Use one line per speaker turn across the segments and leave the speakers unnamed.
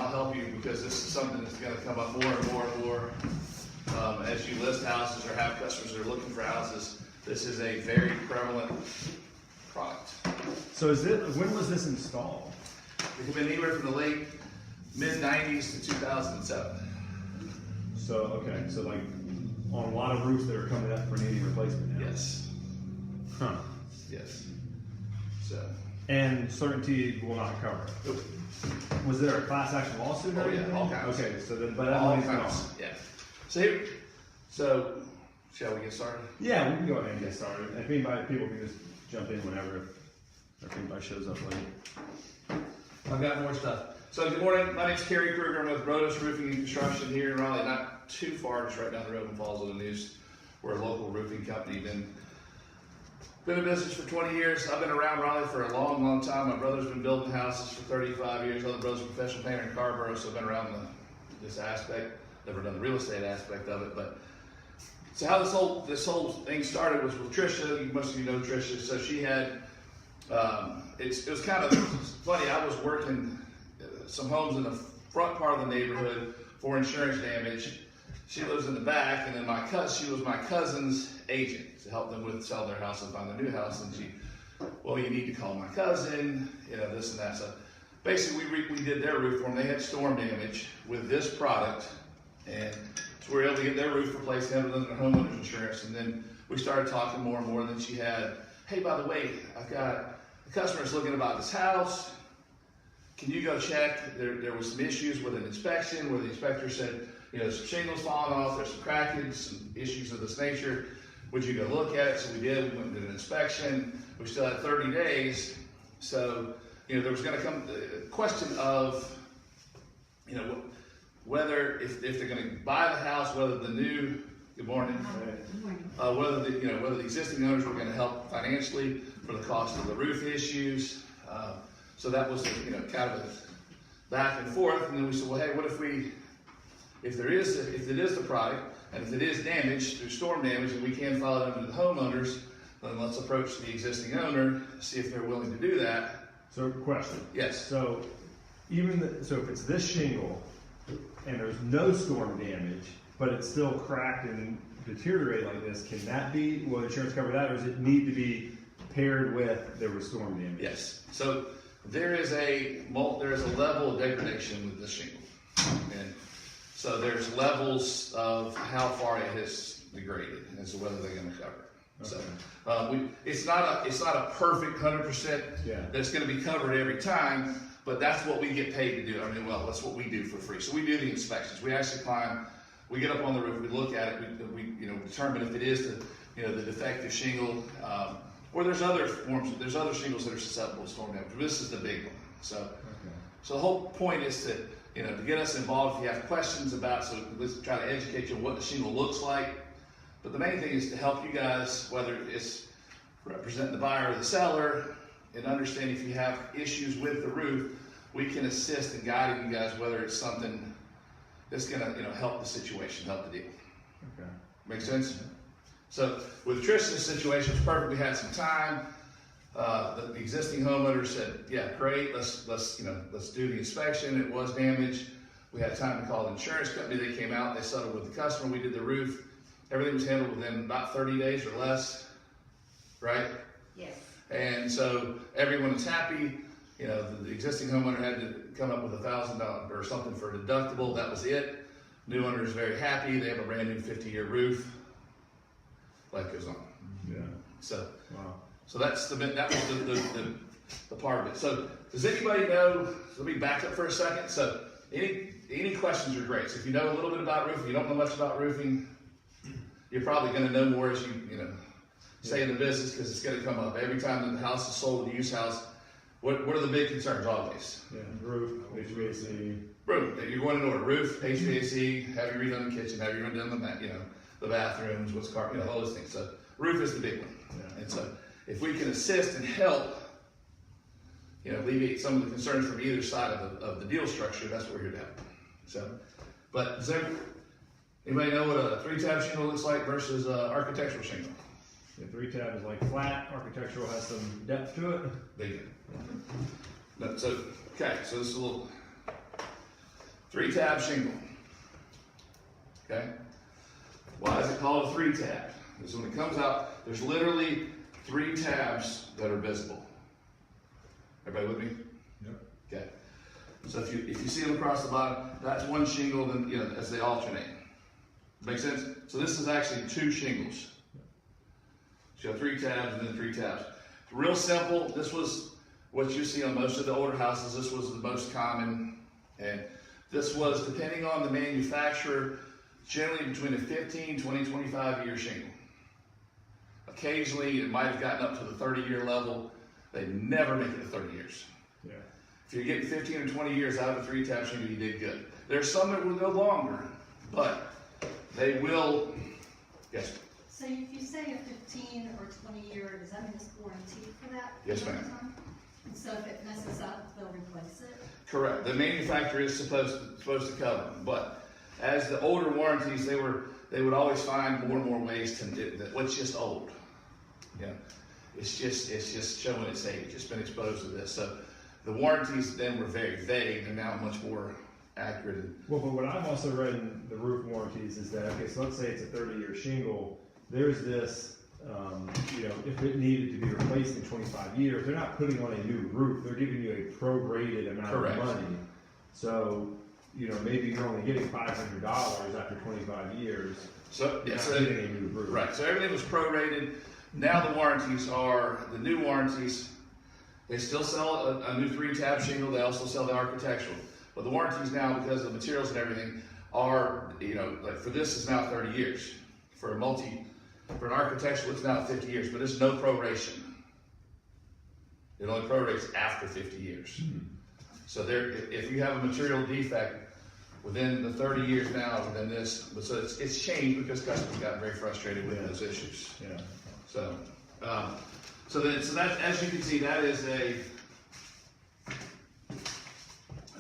I'll help you because this is something that's going to come up more and more and more as you list houses or have customers that are looking for houses. This is a very prevalent product.
So when was this installed?
It's been anywhere from the late mid-90s to 2007.
So, okay, so like on a lot of roofs that are coming up for needing replacement now?
Yes.
Huh.
Yes. So.
And Certainteed will not cover it?
Nope.
Was there a class action lawsuit or
Oh, yeah,
anything?
all kinds.
Okay, so then, but that
All
money's
kinds.
gone.
Yeah. So here, so shall we get started?
Yeah, we can go ahead and get started. If anybody, people can just jump in whenever, if anybody shows up late.
I've got more stuff. So good morning, my name's Cary Krueger. I'm with Rodas Roofing and Construction here in Raleigh, not too far, just right down the road in Falls of the News. We're a local roofing company. Been in business for 20 years. I've been around Raleigh for a long, long time. My brother's been building houses for 35 years. Other brother's a professional painter in Carborough, so I've been around this aspect. Never done the real estate aspect of it, but so how this whole thing started was with Trisha. Most of you know Trisha. So she had, it was kind of funny. I was working some homes in the front part of the neighborhood for insurance damage. She lives in the back, and then she was my cousin's agent to help them with sell their house and find a new house. And she, well, you need to call my cousin, you know, this and that. So basically, we did their roof for them. They had storm damage with this product, and so we were able to get their roof replaced, handle their homeowner's insurance, and then we started talking more and more. And then she had, hey, by the way, I've got a customer that's looking about this house. Can you go check? There was some issues with an inspection where the inspector said, you know, some shingles falling off, there's some cracking, some issues of this nature. Would you go look at it? So we did. We went and did an inspection. We still had 30 days. So, you know, there was going to come the question of, you know, whether if they're going to buy the house, whether the new, good morning, whether the existing owners were going to help financially for the cost of the roof issues. So that was, you know, kind of a back and forth. And then we said, well, hey, what if if it is the product, and if it is damaged through storm damage, and we can file it under the homeowners, then let's approach the existing owner, see if they're willing to do that.
So, question.
Yes.
So, so if it's this shingle, and there's no storm damage, but it's still cracked and deteriorated like this, can that be, will insurance cover that, or does it need to be paired with there was storm damage?
Yes. So there is a level of degradation with this shingle, and so there's levels of how far it has degraded as to whether they're going to cover it. Okay. So it's not a perfect 100% that's going to be covered every time. But that's what we get paid to do. I mean, well, that's what we do for free. So we do the inspections. We actually climb, we get up on the roof, we look at it, we determine if it is the defective shingle, or there's other shingles that are susceptible to storm damage. This is the big one. So the whole point is to get us involved if you have questions about, so let's try to educate you on what the shingle looks like. But the main thing is to help you guys, whether it's representing the buyer or the seller, and understand if you have issues with the roof, we can assist in guiding you guys whether it's something that's going to help the situation, help the deal.
Okay.
Make sense? So with Tristan's situation, it's perfect. We had some time. The existing homeowner said, "Yeah, great. Let's do the inspection. It was damaged. We had time to call the insurance company. They came out. They settled with the customer. We did the roof. Everything was handled within about 30 days or less, right?
Yes.
And so everyone is happy. You know, the existing homeowner had to come up with $1,000 or something for a deductible. That was it. New owner is very happy. They have a brand new 50-year roof. Life goes on.
Yeah.
So,
wow.
So that was the part of it. So does anybody know? Let me back up for a second. So any questions are great. So if you know a little bit about roofing, you don't know much about roofing, you're probably going to know more as you stay in the business, because it's going to come up every time that the house is sold, a used house. What are the big concerns always?
Yeah, roof, HVAC.
Roof. You're going in order. Roof, HVAC. Have you redone the kitchen? Have you redone the bathrooms? What's carpet? All those things. So roof is the big one. Yeah. And so if we can assist and help, alleviate some of the concerns from either side of the deal structure, that's what we're here to help. So, but does anybody know what a 3-tab shingle looks like versus architectural shingle?
The 3-tab is like flat. Architectural has some depth to it.
Big. No, so this is a little. 3-tab shingle. Okay? Why is it called a 3-tab? Because when it comes out, there's literally 3 tabs that are visible. Everybody with me?
Yep.
Okay. So if you see them across the bottom, that's one shingle, then as they alternate. Make sense? So this is actually 2 shingles. So you have 3 tabs and then 3 tabs. Real simple. This was what you see on most of the older houses. This was the most common, and this was, depending on the manufacturer, generally between a 15, 20, 25 year shingle. Occasionally, it might have gotten up to the 30-year level. They never make it to 30 years.
Yeah.
If you're getting 15 or 20 years out of a 3-tab shingle, you did good. There's some that will go longer, but they will, yes?
So if you say a 15 or 20 year, does that mean it's guaranteed for that?
Yes, ma'am.
And so if it messes up, they'll replace it?
Correct. The manufacturer is supposed to cover them, but as the older warranties, they would always find more and more ways to do that. What's just old, it's just showing its age. It's been exposed to this. So the warranties then were very vague. They're now much more accurate.
Well, but what I've also read in the roof warranties is that, okay, so let's say it's a 30-year shingle, there's this, if it needed to be replaced in 25 years, they're not putting on a new roof, they're giving you a prorated amount
Correct.
of money. So, maybe you're only getting $500 after 25 years.
So,
You're
yes,
not getting a new roof.
right. So everything was prorated. Now the warranties are, the new warranties, they still sell a new 3-tab shingle. They also sell the architectural. But the warranties now, because of the materials and everything, are, like for this is now 30 years. For an architectural, it's now 50 years, but there's no proration. It only prorates after 50 years. So if you have a material defect within the 30 years now, within this, so it's changed because customers got very frustrated with those issues.
Yeah.
So that, as you can see, that is a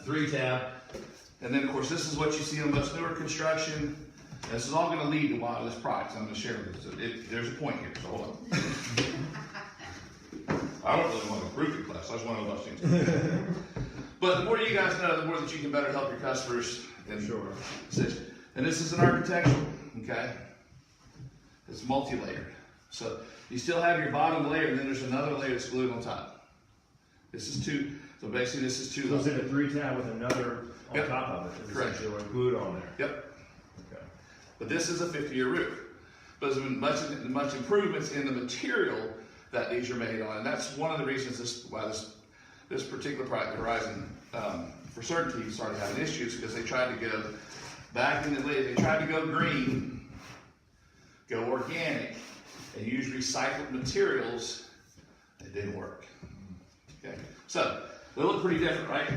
3-tab. And then of course, this is what you see on most newer construction. This is all going to lead to wireless products. I'm going to share with you. There's a point here, so hold on. I don't really want a roofing class. I just want to know about things. But the more you guys know, the more that you can better help your customers. And
Sure.
And this is an architectural, okay? It's multi-layered. So you still have your bottom layer, and then there's another layer that's glued on top. This is 2. So basically, this is 2.
So is it a 3-tab with another on
Yep.
top of it? Is
Correct.
essentially what glued on there.
Yep.
Okay.
But this is a 50-year roof. But there's been much improvements in the material that these are made on, and that's one of the reasons why this particular product, the Horizon, for Certainteed, started having issues because they tried to go back in the day. They tried to go green, go organic, and use recycled materials. It didn't work. Okay, so they look pretty different, right?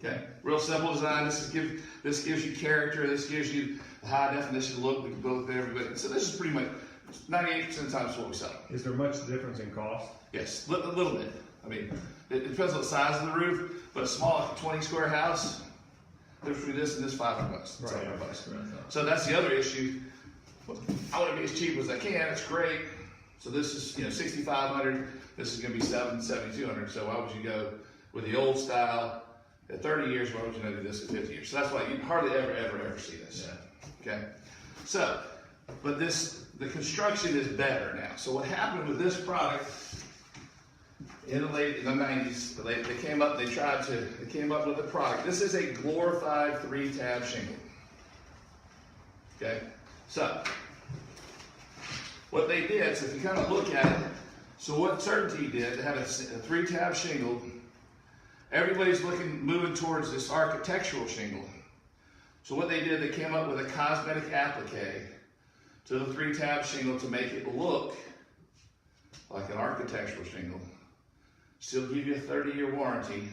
Okay, real simple design. This gives you character. This gives you the high definition look we can go with everybody. So this is pretty much 98% of the time is what we sell.
Is there much difference in cost?
Yes, a little bit. I mean, it depends on the size of the roof, but a small, like a 20 square house, there's between this and this $500.
Right.
$500. So that's the other issue. I want to be as cheap as I can. It's great. So this is $6,500. This is going to be $7,200. So why would you go with the old style at 30 years? Why would you not do this at 50 years? So that's why you hardly ever see this.
Yeah.
Okay. So, but the construction is better now. So what happened with this product in the 90s, they came up with a product. This is a glorified 3-tab shingle. Okay. So what they did, so if you kind of look at it, so what Certainteed did, they had a 3-tab shingle. Everybody's moving towards this architectural shingle. So what they did, they came up with a cosmetic applique to the 3-tab shingle to make it look like an architectural shingle. Still give you a 30-year warranty,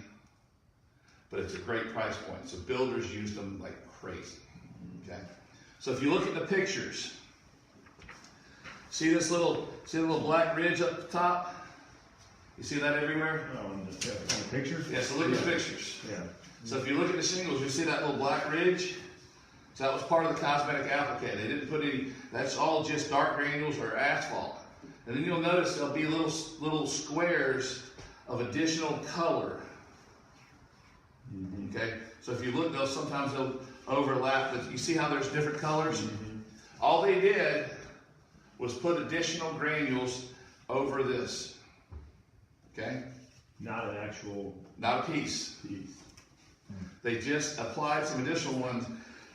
but it's a great price point. So builders use them like crazy. Okay. So if you look at the pictures, see this little black ridge up the top? You see that everywhere?
Oh, on the pictures?
Yeah, so look at the pictures.
Yeah.
So if you look at the shingles, you see that little black ridge? So that was part of the cosmetic applique. They didn't put any, that's all just dark granules or asphalt. And then you'll notice there'll be little squares of additional color Okay, so if you look, sometimes they'll overlap, but you see how there's different colors? All they did was put additional granules over this. Okay?
Not an actual
Not a piece.
piece.
They just applied some additional ones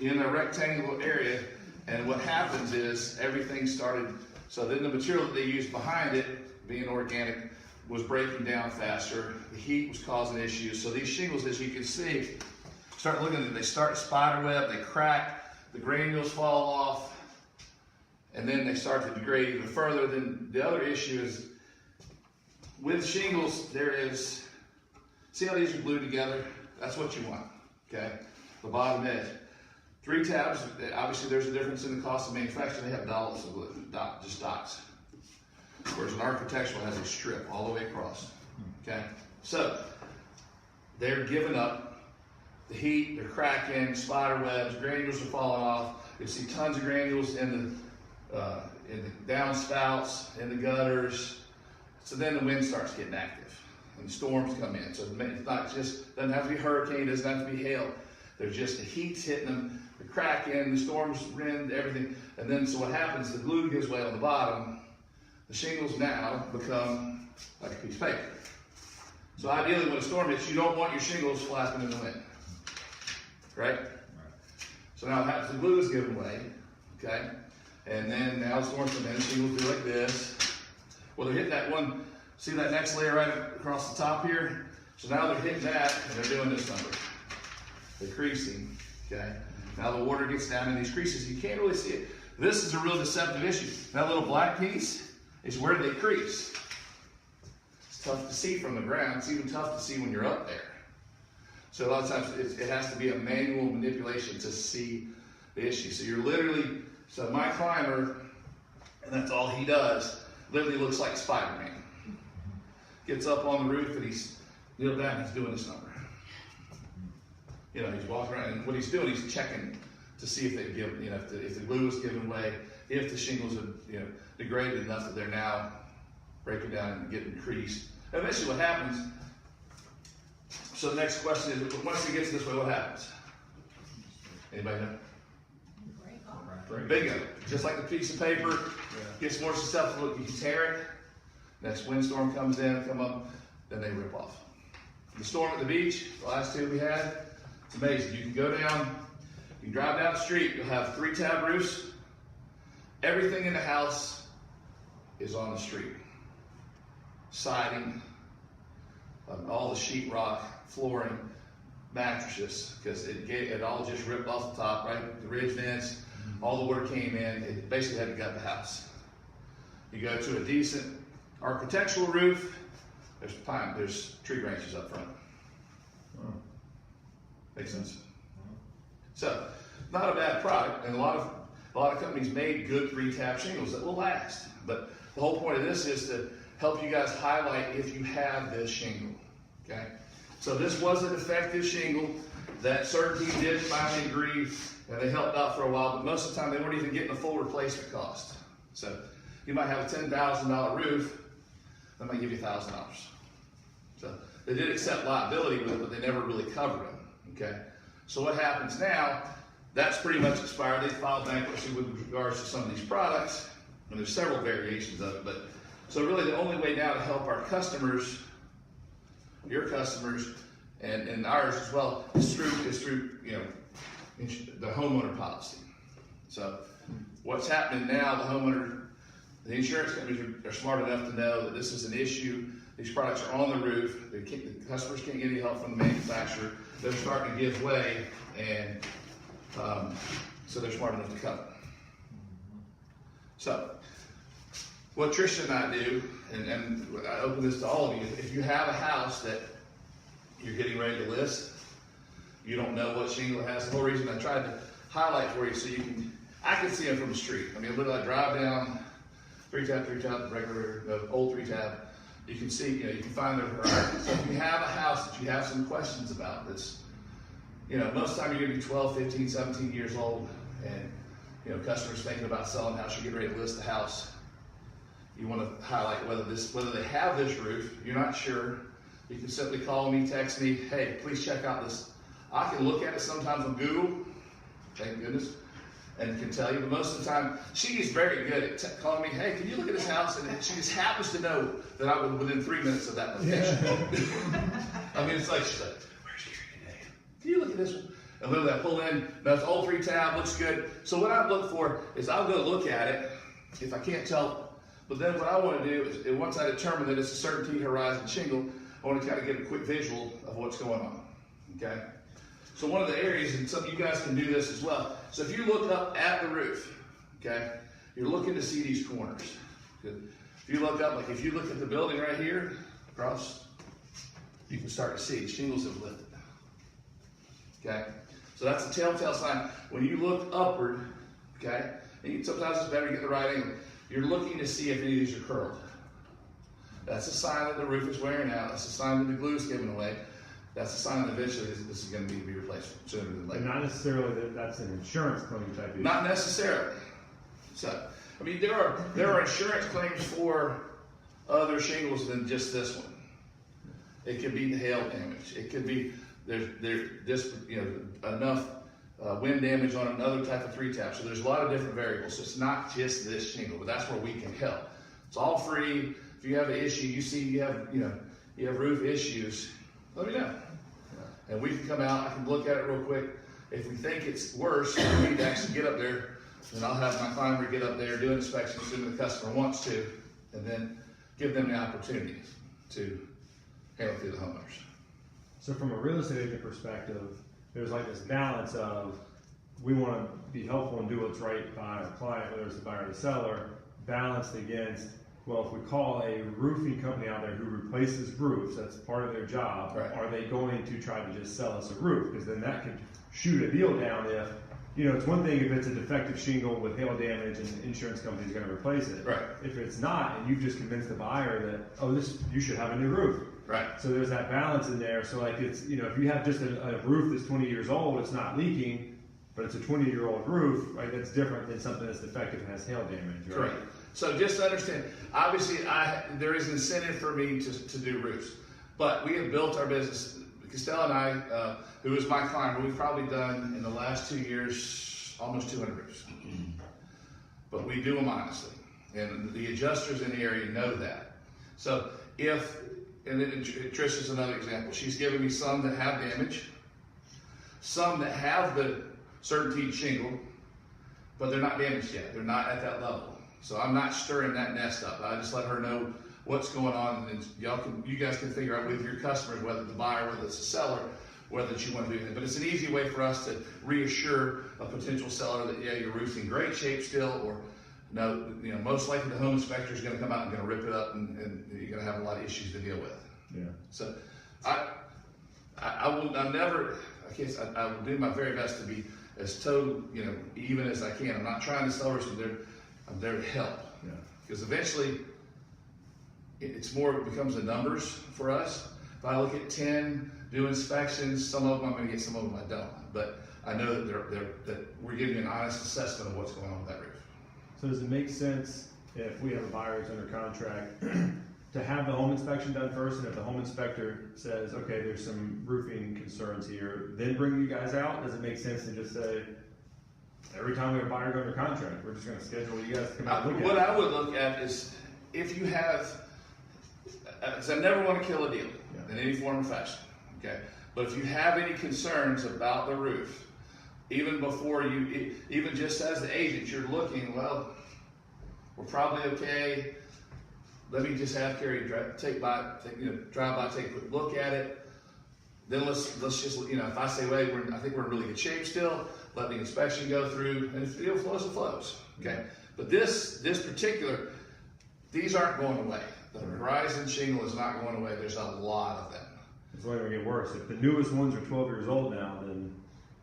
in a rectangular area, and what happens is everything started, so then the material that they used behind it, being organic, was breaking down faster. The heat was causing issues. So these shingles, as you can see, start looking at them, they start spider web, they crack, the granules fall off, and then they start to degrade even further. Then the other issue is with shingles, there is, see how these are glued together? That's what you want, okay? The bottom edge. 3 tabs, obviously there's a difference in the cost of manufacturing. They have dollops of glue, just dots. Whereas an architectural has a strip all the way across, okay? So, they're giving up the heat, they're cracking, spider webs, granules are falling off. You see tons of granules in the downspouts, in the gutters. So then the wind starts getting active and the storms come in. So it's not just, doesn't have to be hurricane, doesn't have to be hail. There's just the heat's hitting them, the cracking, the storms, wind, everything. And then so what happens, the glue gives way on the bottom. The shingles now become like a piece of paper. So ideally when a storm hits, you don't want your shingles flapping in the wind, right? So now what happens, the glue is given way, okay? And then now the storms come in, the shingles do like this. Well, they're hitting that one, see that next layer right across the top here? So now they're hitting that and they're doing this number. They're creasing, okay? Now the water gets down in these creases, you can't really see it. This is a real deceptive issue. That little black piece is where they crease. It's tough to see from the ground. It's even tough to see when you're up there. So a lot of times it has to be a manual manipulation to see the issue. So you're literally, so my climber, and that's all he does, literally looks like Spider-Man. Gets up on the roof and he's kneeled down, he's doing this number. You know, he's walking around, and what he's doing, he's checking to see if they give, you know, if the glue is giving way, if the shingles are, you know, degraded enough that they're now breaking down and getting creased. Eventually what happens, so the next question is, once it gets this way, what happens? Anybody know? Bingo. Just like a piece of paper, gets more susceptible, you can tear it. Next windstorm comes in, come up, then they rip off. The storm at the beach, the last 2 we had, it's amazing. You can go down, you can drive down the street, you'll have 3 tab roofs. Everything in the house is on the street. Siding, all the sheetrock, flooring, mattresses, because it all just ripped off the top, right? The ridge vents, all the water came in, it basically had to gut the house. You go to a decent architectural roof, there's pine, there's tree branches up front. Makes sense? So, not a bad product, and a lot of companies made good 3-tab shingles that will last. But the whole point of this is to help you guys highlight if you have this shingle, okay? So this was an effective shingle that Certainteed did finally agree, and they helped out for a while, but most of the time they weren't even getting a full replacement cost. So you might have a $10,000 roof, they might give you $1,000. So they did accept liability with it, but they never really covered them, okay? So what happens now, that's pretty much expired. They filed bankruptcy with regards to some of these products, and there's several variations of it, but so really the only way now to help our customers, your customers, and ours as well, is through you know, the homeowner policy. So what's happening now, the insurance companies are smart enough to know that this is an issue. These products are on the roof. The customers can't get any help from the manufacturer. They're starting to give way, and so they're smart enough to cover. So what Tricia and I do, and I open this to all of you, if you have a house that you're getting ready to list, you don't know what shingle it has. The whole reason I tried to highlight for you so I can see them from the street. I mean, literally I drive down 3-tab, regular, old 3-tab, you can see, you know, you can find their horizon. So if you have a house that you have some questions about, that's, you know, most of the time you're gonna be 12, 15, 17 years old, and, you know, customers thinking about selling a house, you're getting ready to list the house. You wanna highlight whether they have this roof, you're not sure, you can simply call me, text me, hey, please check out this I can look at it sometimes on Google, thank goodness, and can tell you, but most of the time, she is very good at calling me, hey, can you look at this house? And she just happens to know that I was within 3 minutes of that location. I mean, it's like, she's like, where's Cary today? Can you look at this one? And literally I pull in, that's all 3 tab, looks good. So what I look for is I'll go look at it, if I can't tell, but then what I want to do is once I determine that it's a Certainteed Horizon shingle, I want to kind of get a quick visual of what's going on, okay? So one of the areas, and some of you guys can do this as well. So if you look up at the roof, okay, you're looking to see these corners. Good. If you look up, like if you look at the building right here, across, you can start to see shingles have lifted, okay? So that's a telltale sign. When you look upward, okay, and sometimes it's better to get the right angle, you're looking to see if any of these are curled. That's a sign that the roof is wearing out. That's a sign that the glue is giving away. That's a sign that eventually this is going to need to be replaced sooner than later.
And not necessarily that that's an insurance claim type issue.
Not necessarily. So, I mean, there are insurance claims for other shingles than just this one. It could be the hail damage. It could be there's enough wind damage on another type of 3 tab. So there's a lot of different variables. So it's not just this shingle, but that's where we can help. It's all free. If you have an issue, you see you have roof issues, let me know. And we can come out, I can look at it real quick. If we think it's worse, we need to actually get up there, then I'll have my climber get up there, do an inspection, assuming the customer wants to, and then give them the opportunity to handle it through the homeowners.
So from a real estate agent perspective, there's like this balance of we want to be helpful and do what's right by our client, whether it's the buyer or the seller, balanced against, well, if we call a roofing company out there who replaces roofs, that's part of their job,
right,
are they going to try to just sell us a roof? Because then that could shoot a deal down if, it's one thing if it's a defective shingle with hail damage and the insurance company's going to replace it.
Right.
If it's not, and you've just convinced the buyer that, oh, you should have a new roof.
Right.
So there's that balance in there. So like it's, if you have just a roof that's 20 years old, it's not leaking, but it's a 20-year-old roof, right? That's different than something that's defective and has hail damage, right?
Correct. So just to understand, obviously there is an incentive for me to do roofs, but we have built our business. Costello and I, who is my client, we've probably done in the last 2 years almost 200 roofs, but we do them honestly, and the adjusters in the area know that. So and then Trish is another example. She's given me some that have damage, some that have the Certainteed shingle, but they're not damaged yet. They're not at that level. So I'm not stirring that nest up. I just let her know what's going on, and you guys can figure out with your customers, whether the buyer, whether it's the seller, whether you want to do anything. But it's an easy way for us to reassure a potential seller that your roof's in great shape still, or no, most likely the home inspector is going to come out and going to rip it up, and you're going to have a lot of issues to deal with.
Yeah.
So I will do my very best to be as total, even as I can. I'm not trying to sell roofs, I'm there to help.
Yeah.
Because eventually, it becomes the numbers for us. If I look at 10, do inspections, some of them I'm going to get, some of them I don't. But I know that we're giving you an honest assessment of what's going on with that roof.
So does it make sense if we have a buyer who's under contract to have the home inspection done first, and if the home inspector says, okay, there's some roofing concerns here, then bring you guys out? Does it make sense to just say, every time we have a buyer go under contract, we're just going to schedule you guys to come out and look at it?
What I would look at is if you have, because I never want to kill a deal in any form or fashion, okay? But if you have any concerns about the roof, even before even just as the agent, you're looking, well, we're probably okay. Let me just have Cary drive by, take a quick look at it. Then let's just, if I say, wait, I think we're in really good shape still, let the inspection go through, and if the deal flows, it flows, okay? But this particular, these aren't going away. The Horizon shingle is not going away. There's a lot of them.
It's only going to get worse. If the newest ones are 12 years old now, then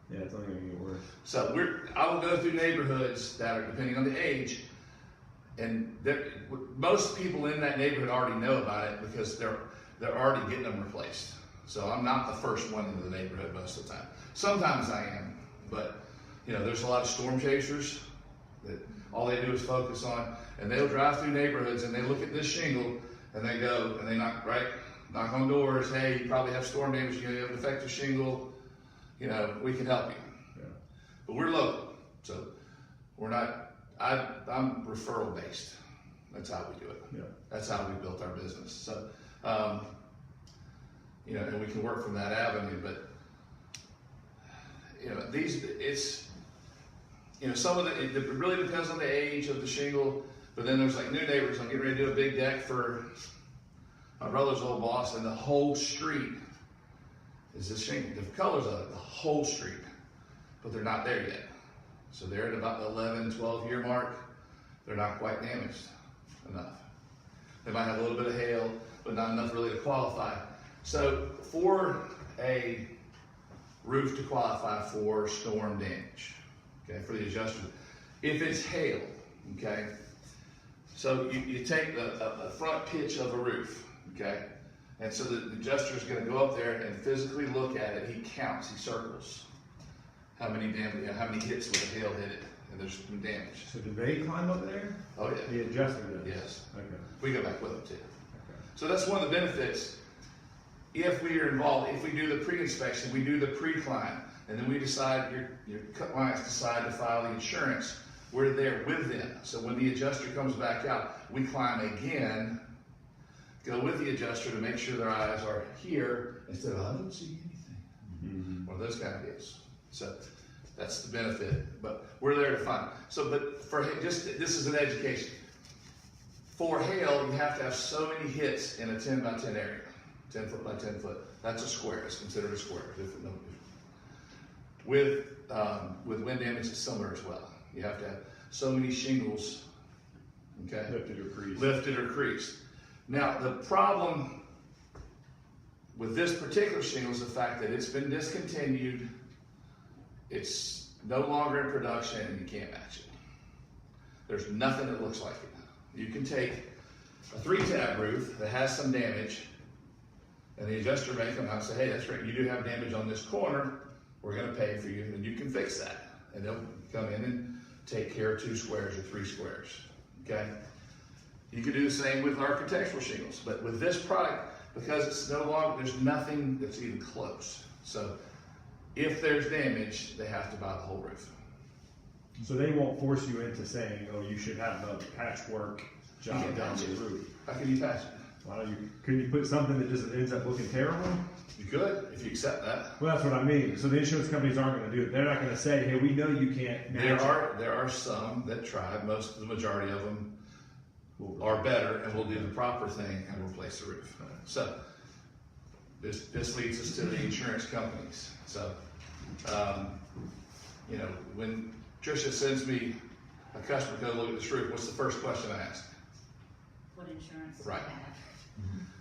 yeah, it's only going to get worse.
So I will go through neighborhoods that are, depending on the age, and most people in that neighborhood already know about it because they're already getting them replaced. So I'm not the first one into the neighborhood most of the time. Sometimes I am, but there's a lot of storm chasers that all they do is focus on, and they'll drive through neighborhoods and they look at this shingle and they go and they knock on doors. Hey, you probably have storm damage. You have an defective shingle. you know, we can help you.
Yeah.
But we're local, so we're not, I'm referral based. That's how we do it.
Yeah.
That's how we built our business. So, you know, and we can work from that avenue, but, you know, it's, you know, some of it really depends on the age of the shingle, but then there's like new neighbors. I'm getting ready to do a big deck for my brother's old boss, and the whole street is this shingle, different colors of it, the whole street, but they're not there yet. So they're at about the 11, 12 year mark. They're not quite damaged enough. They might have a little bit of hail, but not enough really to qualify. So for a roof to qualify for storm damage, okay, for the adjuster, if it's hail, okay, so you take the front pitch of a roof, okay, and so the adjuster is going to go up there and physically look at it. He counts, he circles how many how many hits with a hail hit it, and there's some damage.
So do they climb up there?
Oh yeah.
The adjuster does?
Yes.
Okay.
We go back with them too.
Okay.
So that's one of the benefits. If we are involved, if we do the pre-inspection, we do the pre-climb, and then we decide, your clients decide to file the insurance, we're there with them. So when the adjuster comes back out, we climb again, go with the adjuster to make sure their eyes are here instead of, I don't see anything. One of those kind of deals. So that's the benefit, but we're there to find. So, but for just, this is an education. For hail, you have to have so many hits in a 10 by 10 area. 10 foot by 10 foot. That's a square. It's considered a square. With wind damage, it's similar as well. You have to have so many shingles, okay, lifted or creased. Now, the problem with this particular shingle is the fact that it's been discontinued. It's no longer in production, and you can't match it. There's nothing that looks like it. You can take a 3-tab roof that has some damage, and the adjuster may come out and say, hey, that's right, you do have damage on this corner, we're gonna pay for you, and you can fix that. And they'll come in and take care of 2 squares or 3 squares, okay? You can do the same with architectural shingles, but with this product, because it's no longer, there's nothing that's even close. So if there's damage, they have to buy the whole roof.
So they won't force you into saying, oh, you should have a patchwork job down the roof.
How can you patch it?
Why don't you, couldn't you put something that just ends up looking terrible?
You could, if you accept that.
Well, that's what I mean. So the insurance companies aren't going to do it. They're not going to say, hey, we know you can't manage
There are some that try, the majority of them are better and will do the proper thing and replace the roof. So this leads us to the insurance companies. So, you know, when Tricia sends me a customer to go look at this roof, what's the first question I ask?
What insurance do you
Right.
have?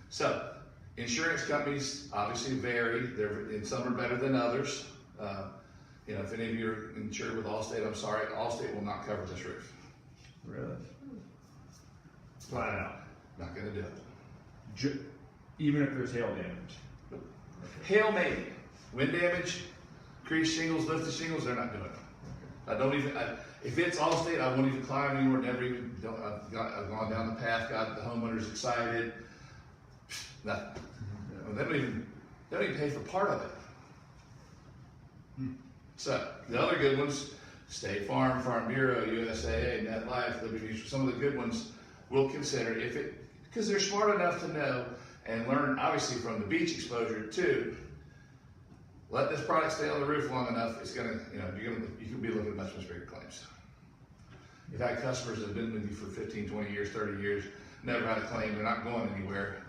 So, insurance companies obviously vary. Some are better than others. You know, if any of you are insured with Allstate, I'm sorry, Allstate will not cover this roof.
Really? Flat out.
Not going to do it.
Even if there's hail damage.
Hail maybe. Wind damage, creased shingles, lifted shingles, they're not doing it. I don't even, if it's Allstate, I won't even climb anymore. I've gone down the path, got the homeowners excited. Nothing. They don't even pay for part of it. So the other good ones, State Farm, Farm Bureau, USAA, MetLife, Liberty Mutual, some of the good ones we'll consider because they're smart enough to know and learn, obviously, from the beach exposure too. Let this product stay on the roof long enough, it's gonna, you know, you can be looking at much bigger claims. You've had customers that have been with you for 15, 20 years, 30 years, never had a claim, they're not going anywhere.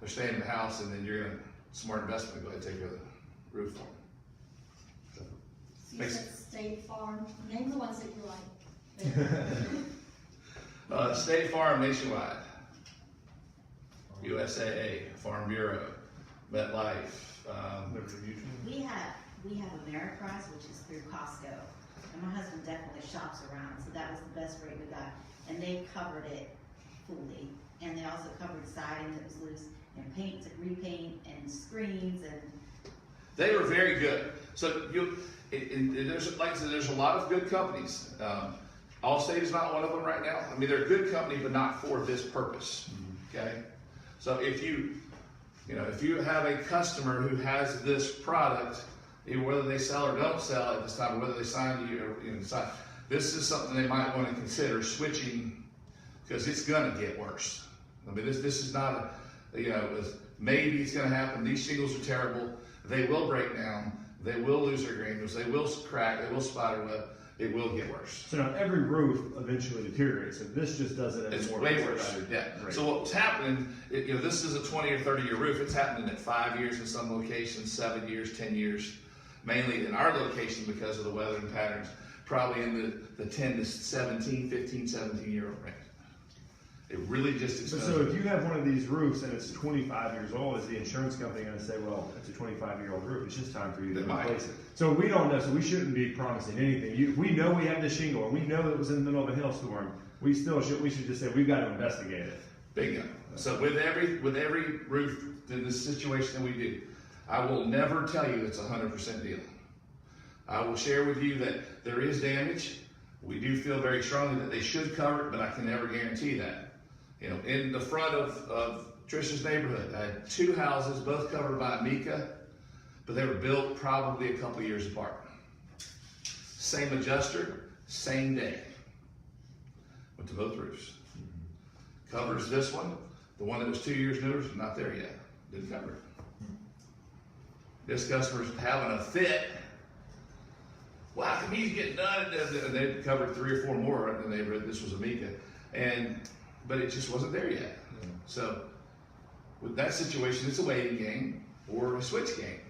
They're staying in the house, and then you're gonna, smart investment, go ahead and take the roof on.
So you said State Farm, name the ones that you like.
State Farm Nationwide, USAA, Farm Bureau, MetLife, Liberty Mutual.
We have Ameriprise, which is through Costco, and my husband definitely shops around, so that was the best rate we got, and they covered it fully, and they also covered siding that was loose, and paint to repaint, and screens, and
They were very good. So there's, like I said, there's a lot of good companies. Allstate is not one of them right now. I mean, they're a good company, but not for this purpose. Okay. So if you have a customer who has this product, either whether they sell or don't sell at this time, or whether they sign to you or decide. This is something they might want to consider switching, because it's going to get worse. I mean, this is not maybe it's going to happen. These shingles are terrible. They will break down. They will lose their granules. They will crack. They will spider web. It will get worse.
So now every roof eventually deteriorates. So this just does it.
It's way worse. Yeah. Right. So what's happening? This is a 20 or 30 year roof. It's happening at 5 years in some locations, 7 years, 10 years. Mainly in our location because of the weather and patterns. Probably in the 10 to 17, 15, 17-year-old range. It really just exposes.
So if you have one of these roofs and it's 25 years old, is the insurance company going to say, well, it's a 25-year-old roof, it's just time for you to replace it? So we don't know, so we shouldn't be promising anything. We know we have the shingle, and we know it was in the middle of a hailstorm. We should just say, we've got to investigate it.
Bingo. So with every roof in this situation that we do, I will never tell you it's a 100% deal. I will share with you that there is damage. We do feel very strongly that they should cover it, but I can never guarantee that. In the front of Trish's neighborhood, I had 2 houses, both covered by Mica, but they were built probably a couple years apart. Same adjuster, same day. Went to both roofs. Covers this one. The one that was 2 years newer is not there yet. Didn't cover it. This customer's having a fit. Well, how come he's getting done? And they covered 3 or 4 more in the neighborhood. This was a Mica. But it just wasn't there yet. So with that situation, it's a waiting game or a switch game.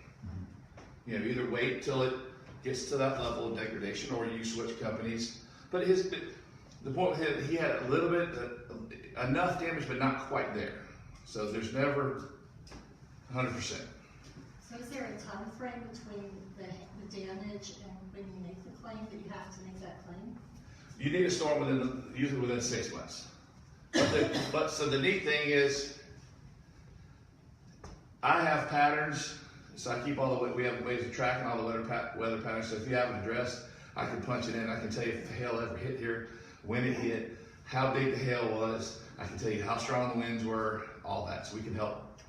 Either wait till it gets to that level of degradation, or you switch companies. But the point, he had a little bit, enough damage, but not quite there. So there's never 100%.
So is there a time frame between the damage and when you make the claim, that you have to make that claim?
You need a storm usually within 6 months. But so the neat thing is, I have patterns, so I keep we have ways of tracking all the weather patterns. So if you have an address, I can punch it in. I can tell you if the hail ever hit here, when it hit, how big the hail was. I can tell you how strong the winds were, all that. So we can help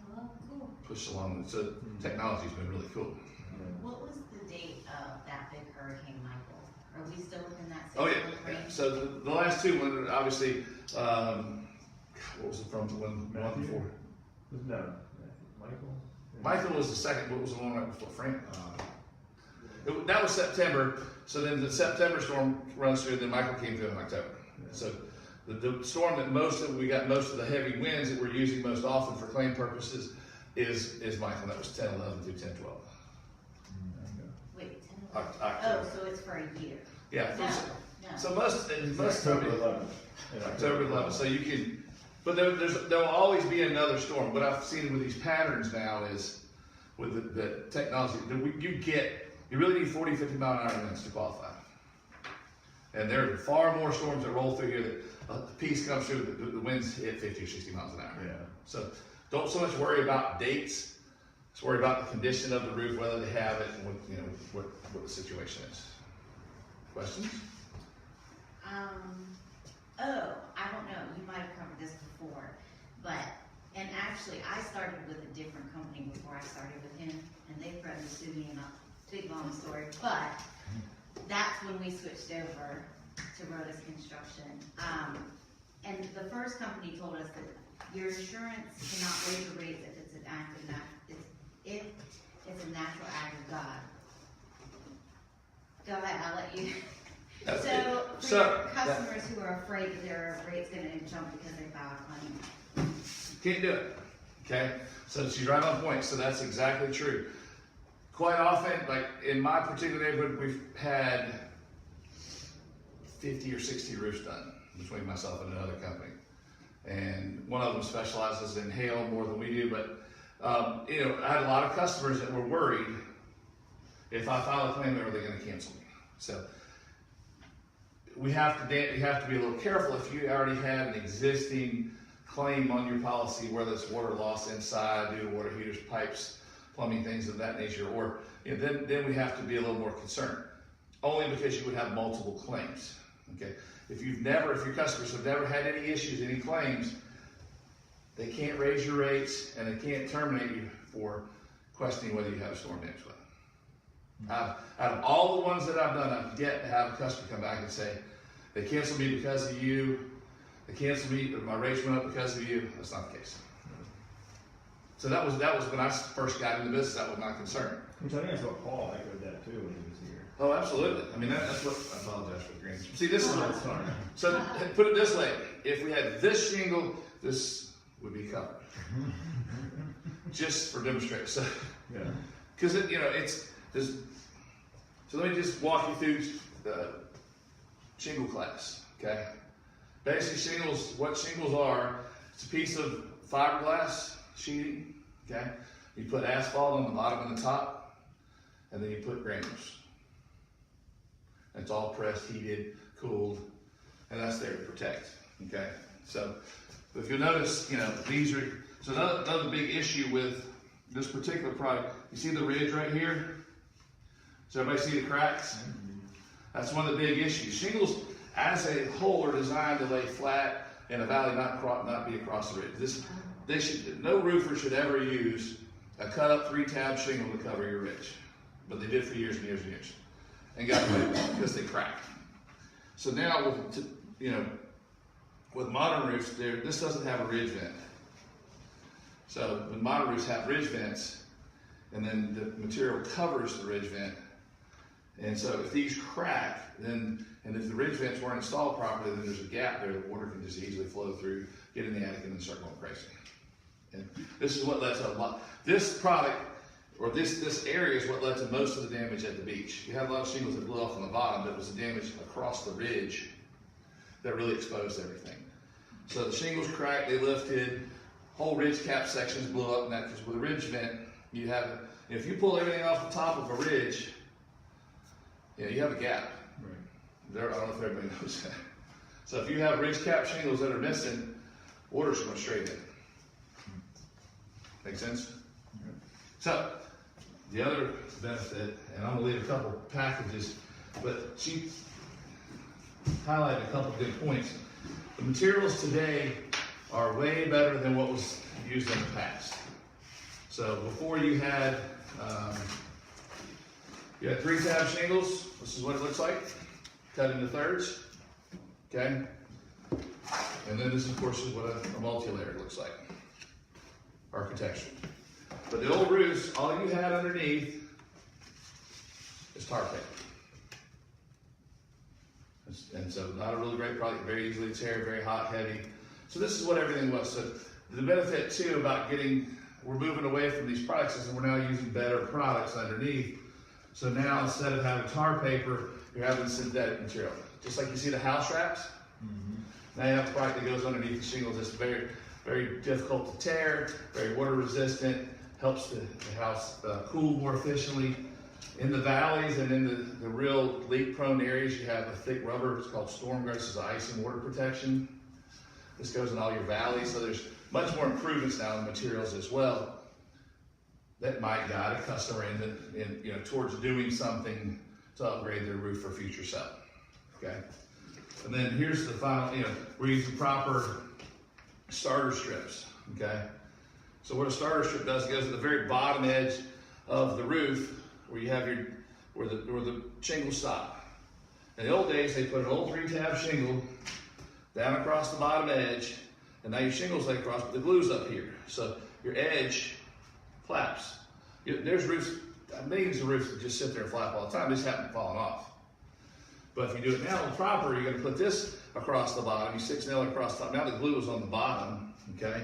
push along. So technology's been really cool.
What was the date of that big Hurricane Michael? Are we still within that same
range? Yeah. So the last 2 ones, obviously, what was it from? One before?
No, Michael.
Michael was the second. What was the one right before Frank? That was September. So then the September storm runs through, and then Michael came through in October. Yeah. So the storm that we got most of the heavy winds that we're using most often for claim purposes is Michael. That was 10-11 through 10-12.
Wait, 10-11.
October.
Oh, so it's for a year.
Yeah.
No.
So most
October 11th.
October 11th. So you can, but there'll always be another storm. What I've seen with these patterns now is, with the technology, you really need 40, 50 mile an hour winds to qualify. And there are far more storms that roll through here that the piece comes through, the winds hit 50 or 60 miles an hour.
Yeah.
So don't so much worry about dates. Just worry about the condition of the roof, whether they have it, and what the situation is. Questions?
I don't know, you might have covered this before, and actually I started with a different company before I started with him, and they threatened to sue me, and a big long story, but that's when we switched over to Rodas Construction. And the first company told us that your insurance cannot raise your rates if it's a natural act of God. Go ahead, I'll let you. So for your customers who are afraid that their rate's going to jump because they file a claim.
Can't do it. Okay? So she's right on point. So that's exactly true. Quite often, like in my particular neighborhood, we've had 50 or 60 roofs done between myself and another company. And one of them specializes in hail more than we do, but I had a lot of customers that were worried, if I file a claim, are they going to cancel me? So you have to be a little careful if you already have an existing claim on your policy, whether it's water loss inside due to water heaters, pipes, plumbing, things of that nature, or then we have to be a little more concerned, only because you would have multiple claims. Okay, if your customers have never had any issues, any claims, they can't raise your rates and they can't terminate you for questioning whether you have a storm damage claim. Out of all the ones that I've done, I've yet to have a customer come back and say, they canceled me because of you, they canceled me, my rates went up because of you. That's not the case. So that was when I first got into business, that was my concern.
Which I think that's what Paul echoed that too when he was here.
Oh, absolutely. I mean, that's what, I apologize for the green. See, this is,
That's fine.
so put it this way, if we had this shingle, this would be covered. Just for demonstration. So,
Yeah.
because it's this. So let me just walk you through the shingle class. Okay. Basically, shingles. What shingles are? It's a piece of fiberglass sheeting. Okay. You put asphalt on the bottom and the top, and then you put granules. It's all pressed, heated, cooled, and that's there to protect. Okay. So if you'll notice, these are. So another big issue with this particular product, you see the ridge right here? So everybody see the cracks? That's one of the big issues. Shingles, as a whole, are designed to lay flat in a valley, not be across the ridge. No roofer should ever use a cut up 3-tab shingle to cover your ridge. But they did for years and years and years. And got away with it because they crack. So now with modern roofs, this doesn't have a ridge vent. So when modern roofs have ridge vents, and then the material covers the ridge vent. And so if these crack, and if the ridge vents weren't installed properly, then there's a gap there that water can just easily flow through, get in the attic, and then start going crazy. And this is what led to a lot. This product, or this area, is what led to most of the damage at the beach. You had a lot of shingles that blew off on the bottom, but it was the damage across the ridge that really exposed everything. So the shingles cracked, they lifted, whole ridge cap sections blew up, and that because with a ridge vent, you have, if you pull everything off the top of a ridge, you have a gap.
Right.
I don't know if everybody knows that. So if you have ridge cap shingles that are missing, water's going straight in. Make sense?
Yeah.
So the other benefit, and I'm gonna leave a couple packages, but she highlighted a couple good points. The materials today are way better than what was used in the past. So before you had 3-tab shingles. This is what it looks like, cut into thirds. Okay, and then this, of course, is what a multi-layer looks like, architecture. But the old roofs, all you had underneath is tar paper. And so not a really great product, very easily to tear, very hot, heavy. So this is what everything was. So the benefit too about we're moving away from these products is that we're now using better products underneath. So now instead of having tar paper, you're having synthetic material. Just like you see the house wraps. Now you have a product that goes underneath the shingles that's very, very difficult to tear, very water resistant, helps the house cool more efficiently. In the valleys and in the real leak prone areas, you have a thick rubber, it's called storm guard. This is ice and water protection. This goes in all your valleys, so there's much more improvements now in materials as well that might guide a customer towards doing something to upgrade their roof for future sale. Okay, and then here's the final. We're using proper starter strips. Okay, so what a starter strip does, it goes at the very bottom edge of the roof where you have where the shingles stop. In the old days, they put an old 3-tab shingle down across the bottom edge, and now your shingles lay across, but the glue's up here. So your edge flaps. There's roofs, millions of roofs that just sit there and flap all the time. They just happen falling off. But if you do it now proper, you're going to put this across the bottom. You 6-nail it across the top. Now the glue is on the bottom, okay?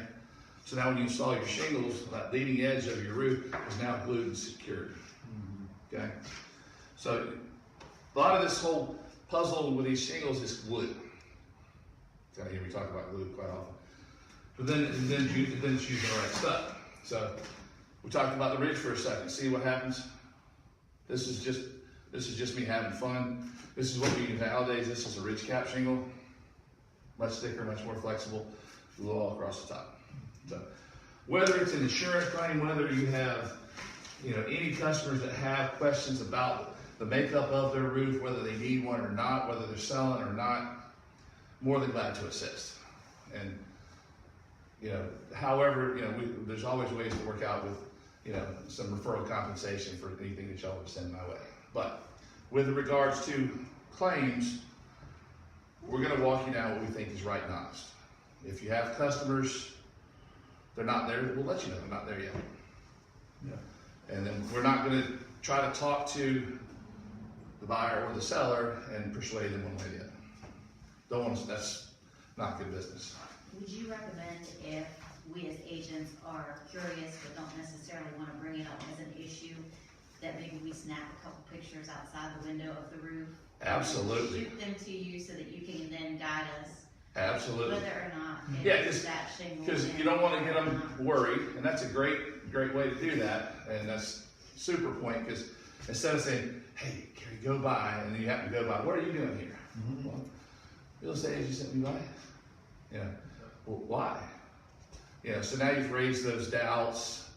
So now when you install your shingles, that leading edge of your roof is now glued and secured, okay? So a lot of this whole puzzle with these shingles is glue. Kind of hear me talk about glue quite often. But then it's using the right stuff. So we talked about the ridge for a second. See what happens? This is just me having fun. This is what we use nowadays. This is a ridge cap shingle. Much thicker, much more flexible. Glue all across the top. So whether it's an insurance claim, whether you have any customers that have questions about the makeup of their roof, whether they need one or not, whether they're selling or not, more than glad to assist. And however, there's always ways to work out with some referral compensation for anything that y'all would send my way. But with regards to claims, we're gonna walk you down what we think is right and honest. If you have customers, they're not there, we'll let you know they're not there yet.
Yeah.
And then we're not gonna try to talk to the buyer or the seller and persuade them one way or the other. Don't want to, that's not good business.
Would you recommend, if we as agents are curious but don't necessarily want to bring it up as an issue, that maybe we snap a couple pictures outside the window of the roof?
Absolutely.
Shoot them to you so that you can then guide us
Absolutely.
whether or not
Yeah,
it's that shingle.
Because you don't want to get them worried, and that's a great way to do that, and that's super point, because instead of saying, hey, Cary, go by, and then you have to go by, what are you doing here?
Mm-hmm.
Well, real estate agent sent me by. Well, why? So now you've raised those doubts,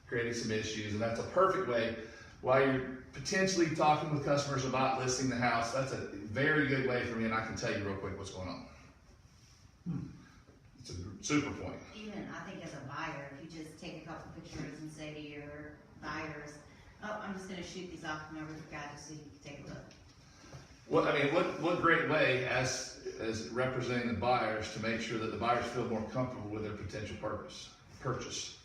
creating some issues, and that's a perfect way, while you're potentially talking with customers about listing the house, that's a very good way for me, and I can tell you real quick what's going on. It's a super point.
Even, I think as a buyer, if you just take a couple pictures and say to your buyers, oh, I'm just gonna shoot these off from my roof guide just so you can take a look.
Well, I mean, what great way as representing the buyers to make sure that the buyers feel more comfortable with their potential purchase.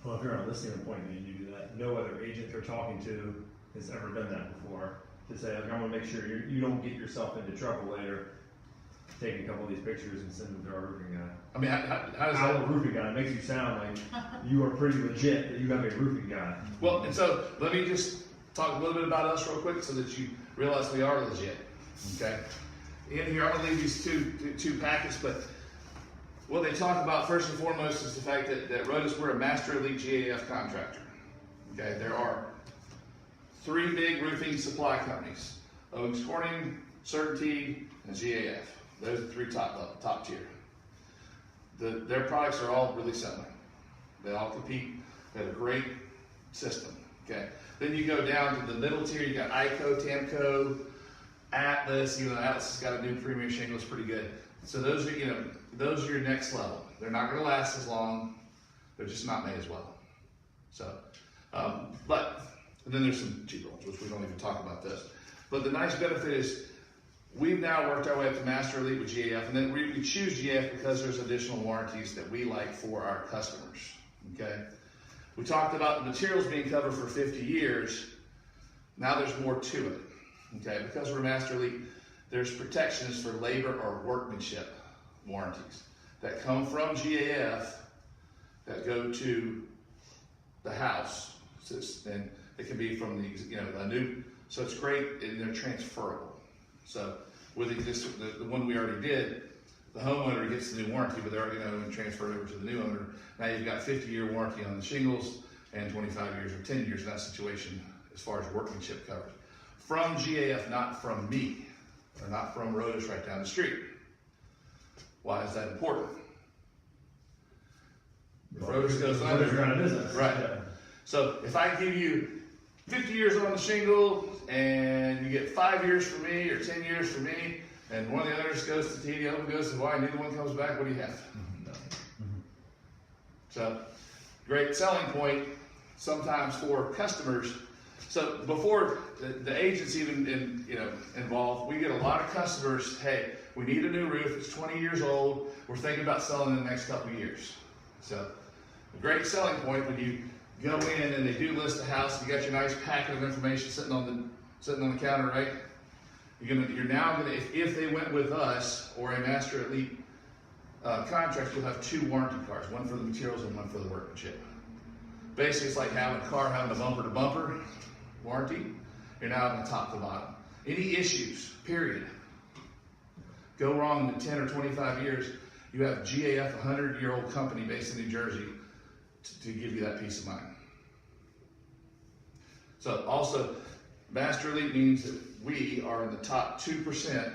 Well, if you're on a listing appointment and you do that, no other agent they're talking to has ever done that before. To say, like, I want to make sure you don't get yourself into trouble later, taking a couple of these pictures and sending them to our roofing guy.
I mean, how does
Our
that?
roofing guy makes you sound like you are pretty legit, that you have a roofing guy.
Well, and so let me just talk a little bit about us real quick so that you realize we are legit. Okay. In here, I'm gonna leave these two packets, but what they talk about first and foremost is the fact that Rodas, we're a master elite GAF contractor. Okay, there are 3 big roofing supply companies: Owens Corning, Certainteed, and GAF. Those are the 3 top tier. Their products are all really similar. They all compete. They have a great system. Okay. Then you go down to the middle tier. You got ICO, Tamco, Atlas. Atlas has got a new premier shingle. It's pretty good. So those are your next level. They're not going to last as long. They're just not made as well. So, and then there's some cheaper ones, which we don't even talk about this. But the nice benefit is we've now worked our way up to Master Elite with GAF, and then we choose GAF because there's additional warranties that we like for our customers. Okay. We talked about the materials being covered for 50 years. Now there's more to it. Okay, because we're Master Elite, there's protections for labor or workmanship warranties that come from GAF that go to the house, and it can be from the a new. So it's great, and they're transferable. So with the one we already did, the homeowner gets the new warranty, but they're already going to transfer it over to the new owner. Now you've got 50-year warranty on the shingles and 25 years or 10 years in that situation as far as workmanship coverage. From GAF, not from me, or not from Rodas right down the street. Why is that important? If Rodas goes under,
you're out of business.
Right.
Yeah.
So if I give you 50 years on the shingle and you get 5 years for me or 10 years for me, and one of the others goes to T, the other one goes to Y, and neither one comes back, what do you have? So, great selling point sometimes for customers. So before the agent's even involved, we get a lot of customers, hey, we need a new roof, it's 20 years old, we're thinking about selling in the next couple of years. So a great selling point when you go in and they do list a house, you got your nice packet of information sitting on the counter, right? You're now gonna, if they went with us or a Master Elite contract, you'll have 2 warranty cards, one for the materials and one for the workmanship. Basically, it's like having a car having a bumper-to-bumper warranty. You're now having a top-to-bottom. Any issues, period, go wrong in 10 or 25 years, you have GAF, a 100-year-old company based in New Jersey, to give you that peace of mind. So also, Master Elite means that we are in the top 2%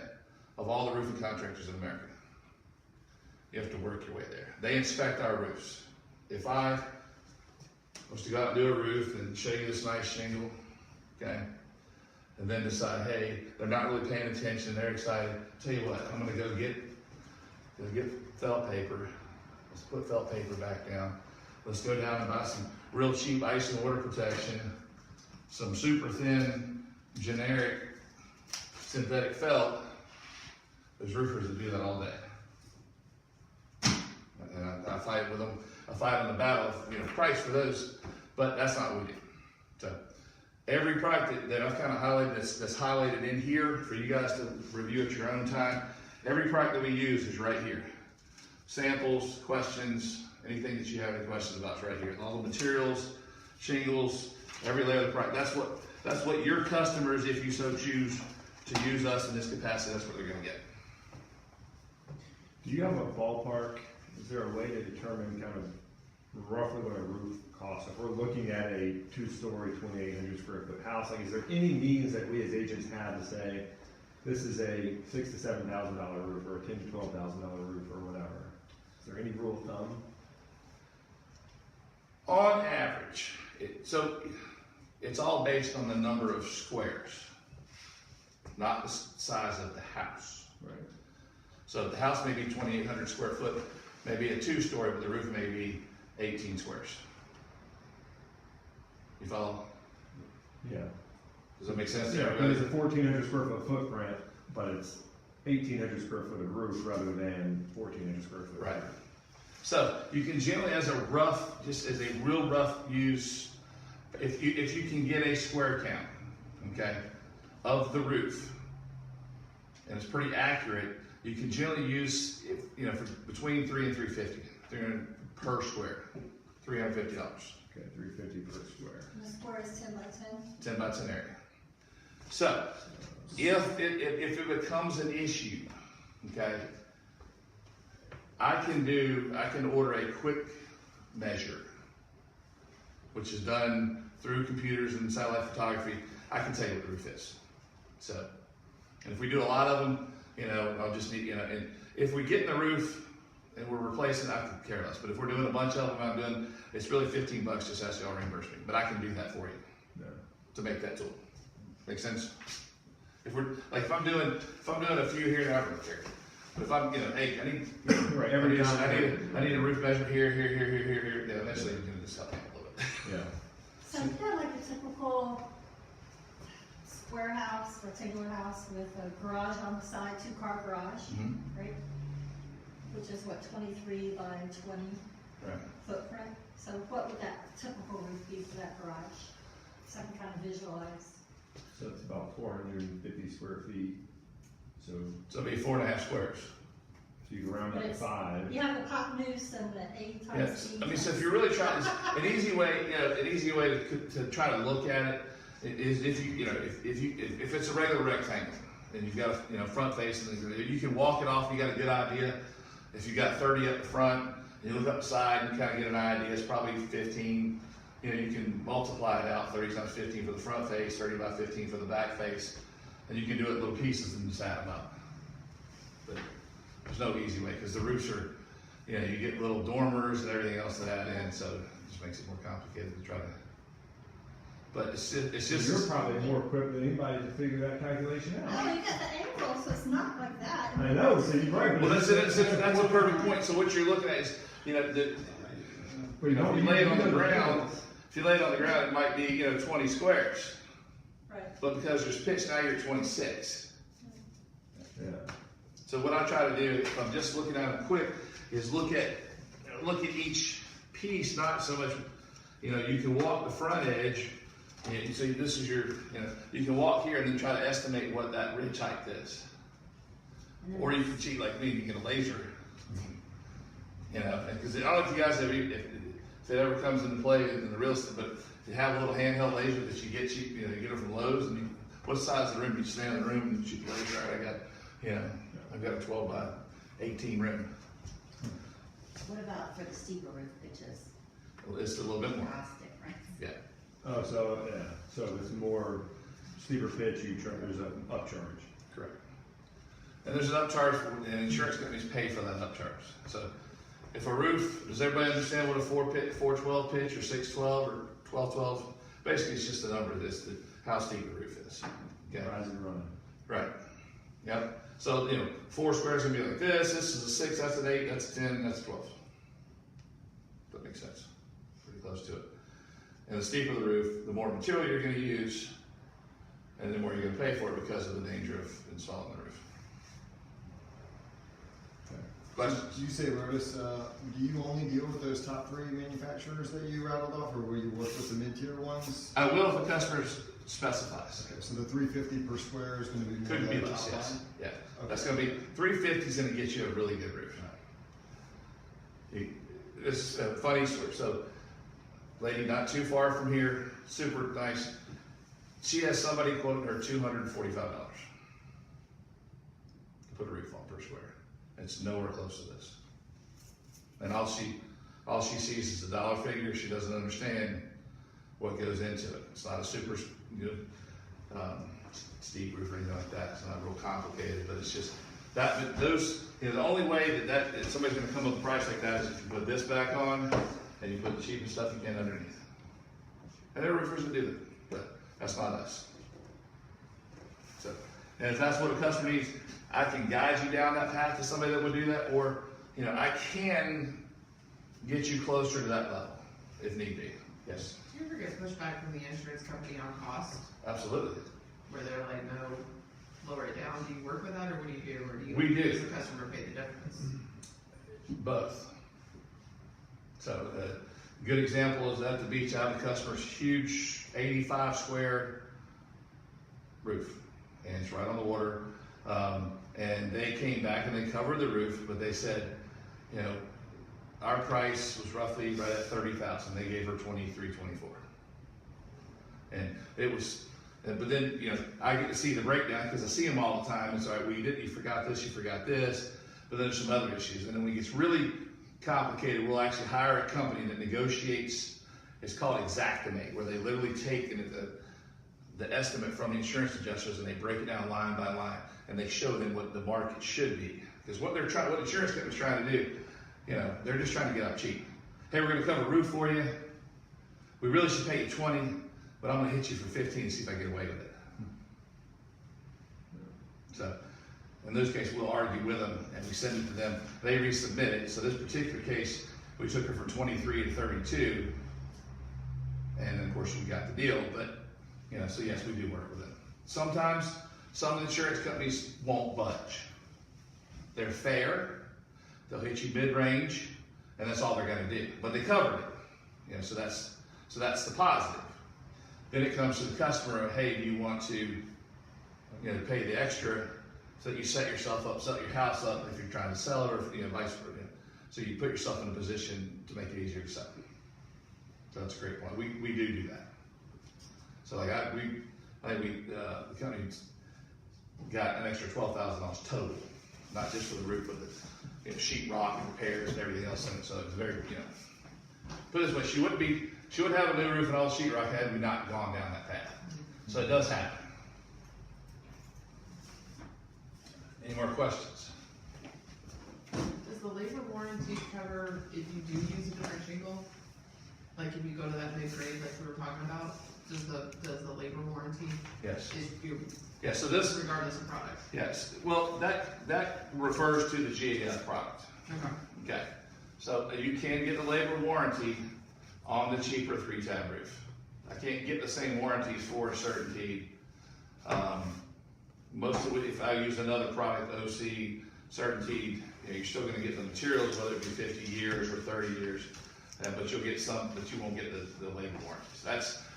of all the roofing contractors in America. You have to work your way there. They inspect our roofs. If I was to go out and do a roof and show you this nice shingle, okay, and then decide, hey, they're not really paying attention, they're excited, tell you what, I'm gonna go get felt paper. Let's put felt paper back down. let's go down and buy some real cheap ice and water protection, some super thin, generic, synthetic felt. There's roofers that do that all day. And I fight with them. I fight on the battle of, price for those, but that's not what we do. So every product that I've kind of highlighted, that's highlighted in here for you guys to review at your own time, every product that we use is right here. Samples, questions, anything that you have any questions about is right here. All the materials, shingles, every layer of the product. That's what your customers, if you so choose to use us in this capacity, that's what they're gonna get.
Do you have a ballpark? Is there a way to determine kind of roughly what a roof costs? If we're looking at a 2-story, 2,800 square foot house, like, is there any means that we as agents have to say, this is a $6,000 to $7,000 roof, or a $10,000 to $12,000 roof, or whatever? Is there any rule of thumb?
On average, it's all based on the number of squares, not the size of the house.
Right.
So the house may be 2,800 square foot, maybe a 2-story, but the roof may be 18 squares. You follow?
Yeah.
Does that make sense?
Yeah, but it's a 1,400 square foot footprint, but it's 1,800 square foot of roof rather than 1,400 square foot.
Right. So you can generally, just as a real rough use, if you can get a square count, okay, of the roof, and it's pretty accurate, you can generally use, for between $300 and $350 per square, $350.
Okay, $350 per square.
And the square is 10 by 10?
10 by 10 area. So, if it becomes an issue, okay, I can order a quick measure, which is done through computers and satellite photography. I can tell you what the roof is. So, and if we do a lot of them, I'll just need, and if we get in the roof and we're replacing, I could care less. But if we're doing a bunch of them, it's really $15 just ask y'all reimburse me. But I can do that for you to make that tool. Make sense? If I'm doing a few here, I don't care. But if I'm, hey, I need,
right,
I need a roof measurement here. Yeah, eventually I'm gonna just help me a little bit.
Yeah.
So you got like a typical square house, rectangular house with a garage on the side, 2-car garage, right? Which is what, 23 by 20
Right.
footprint? So what would that typical roof be for that garage? So I can kind of visualize.
So it's about 450 square feet. So
it'll be 4.5 squares.
if you round up to 5.
You have the hypotenuse and the A times
Yes.
B.
I mean, so if you're really trying, an easy way to try to look at it is if it's a regular rectangle and you've got front face, and you can walk it off. You got a good idea. If you got 30 up the front, and you look up the side, and you kind of get an idea. It's probably 15. You can multiply it out, 30 times 15 for the front face, 30 by 15 for the back face, and you can do it in little pieces and just add them up. But there's no easy way because the roofs are, you get little dormers and everything else to add in, so it just makes it more complicated to try to. But it's just.
You're probably more equipped than anybody to figure that calculation out.
Oh, you got the angle, so it's not like that.
I know, so you're right.
Well, that's a perfect point. So what you're looking at is, if you lay it on the ground, it might be 20 squares.
Right.
But because there's pitch now, you're 26.
Yeah.
So what I try to do, if I'm just looking at it quick, is look at each piece, not so much. You can walk the front edge. So this is your, you can walk here and then try to estimate what that ridge height is. Or you can cheat like me and you get a laser. Because I don't know if you guys have, if it ever comes into play in the real estate, but you have a little handheld laser that you get cheap, you get it from Lowe's, and what size of the rim? You stand in the room and shoot the laser out. I've got a 12 by 18 rim.
What about for the steeper roof pitches?
Well, it's a little bit more.
Cost difference.
Yeah.
Oh, so if it's more steeper pitch, there's an upcharge.
Correct. And there's an upcharge, and insurance companies pay for that upcharge. So if a roof, does everybody understand what a 412 pitch or 612 or 1212? Basically, it's just the number of how steep the roof is. Okay.
Rise and run.
Right. Yep. So 4 squares is gonna be like this. This is a 6. That's an 8. That's a 10. That's a 12. That makes sense. close to it. And the steeper the roof, the more material you're gonna use, and the more you're gonna pay for it because of the danger of installing the roof. Questions?
Did you say, Rodas, do you only deal with those top 3 manufacturers that you rattled off, or will you work with the mid-tier ones?
I will if the customer specifies.
Okay, so the $350 per square is going to be more
Could be
than the
less, yes.
outline?
Yeah,
Okay.
that's gonna be, 350 is gonna get you a really good roof. It's a funny story. So, lady not too far from here, super nice. She has somebody quoting her $245 to put a roof on per square. It's nowhere close to this. And all she sees is a dollar figure. She doesn't understand what goes into it. It's not a super good steep roof or anything like that. It's not real complicated, but it's just that those. You know, the only way that somebody's going to come up with a price like that is if you put this back on and you put the cheapest stuff you can underneath. And there are roofers that do that, but that's not us. So, and if that's what a customer needs, I can guide you down that path to somebody that would do that, or you know, I can get you closer to that level if need be. Yes,
Do you ever get pushback from the insurance company on cost,
absolutely.
where they're like, no, lower it down? Do you work with that, or what do you do? Or do you,
We do.
does the customer pay the difference?
Both. So a good example is at the beach, I have a customer's huge 85 square roof, and it's right on the water. And they came back and they covered the roof, but they said, you know, our price was roughly right at 30,000. They gave her 23, 24. And it was, but then, you know, I get to see the breakdown because I see them all the time. It's all right, well, you forgot this, you forgot this, but then there's some other issues. And then when it gets really complicated, we'll actually hire a company that negotiates. It's called Exactimate, where they literally take the estimate from the insurance adjusters and they break it down line by line and they show them what the market should be. Because what insurance company's trying to do, you know, they're just trying to get out cheap. Hey, we're going to cover a roof for you. We really should pay you 20, but I'm going to hit you for 15 and see if I get away with it. So, in those cases, we'll argue with them and we send it to them. They resubmit it. So this particular case, we took her for 23 and 32, and then of course we got the deal. But you know, so yes, we do work with them. Sometimes some insurance companies won't budge. They're fair. They'll hit you mid-range, and that's all they're going to do. But they covered it. You know, so that's the positive. Then it comes to the customer. Hey, do you want to, you know, pay the extra so that you set yourself up, set your house up if you're trying to sell it, or you know, vice versa. So you put yourself in a position to make it easier to sell. So that's a great point. We do that. So like the company's got an extra $12,000 total, not just for the roof, but the sheet rock and repairs and everything else in it. So it's very, you know, put it this way, she wouldn't have a new roof and all the sheet rock had we not gone down that path. So it does happen. Any more questions?
Does the labor warranty cover if you do use a different shingle? Like if you go to that mid-grade like we were talking about, does the labor warranty,
Yes.
if you,
Yeah, so this,
regardless of product?
yes, well, that refers to the GAF product.
Okay.
Okay, so you can get the labor warranty on the cheaper 3-tab roof. I can't get the same warranties for Certainteed. Most of it, if I use another product, OC, Certainteed, you know, you're still gonna get the materials, whether it be 50 years or 30 years, but you'll get some, but you won't get the labor warranties.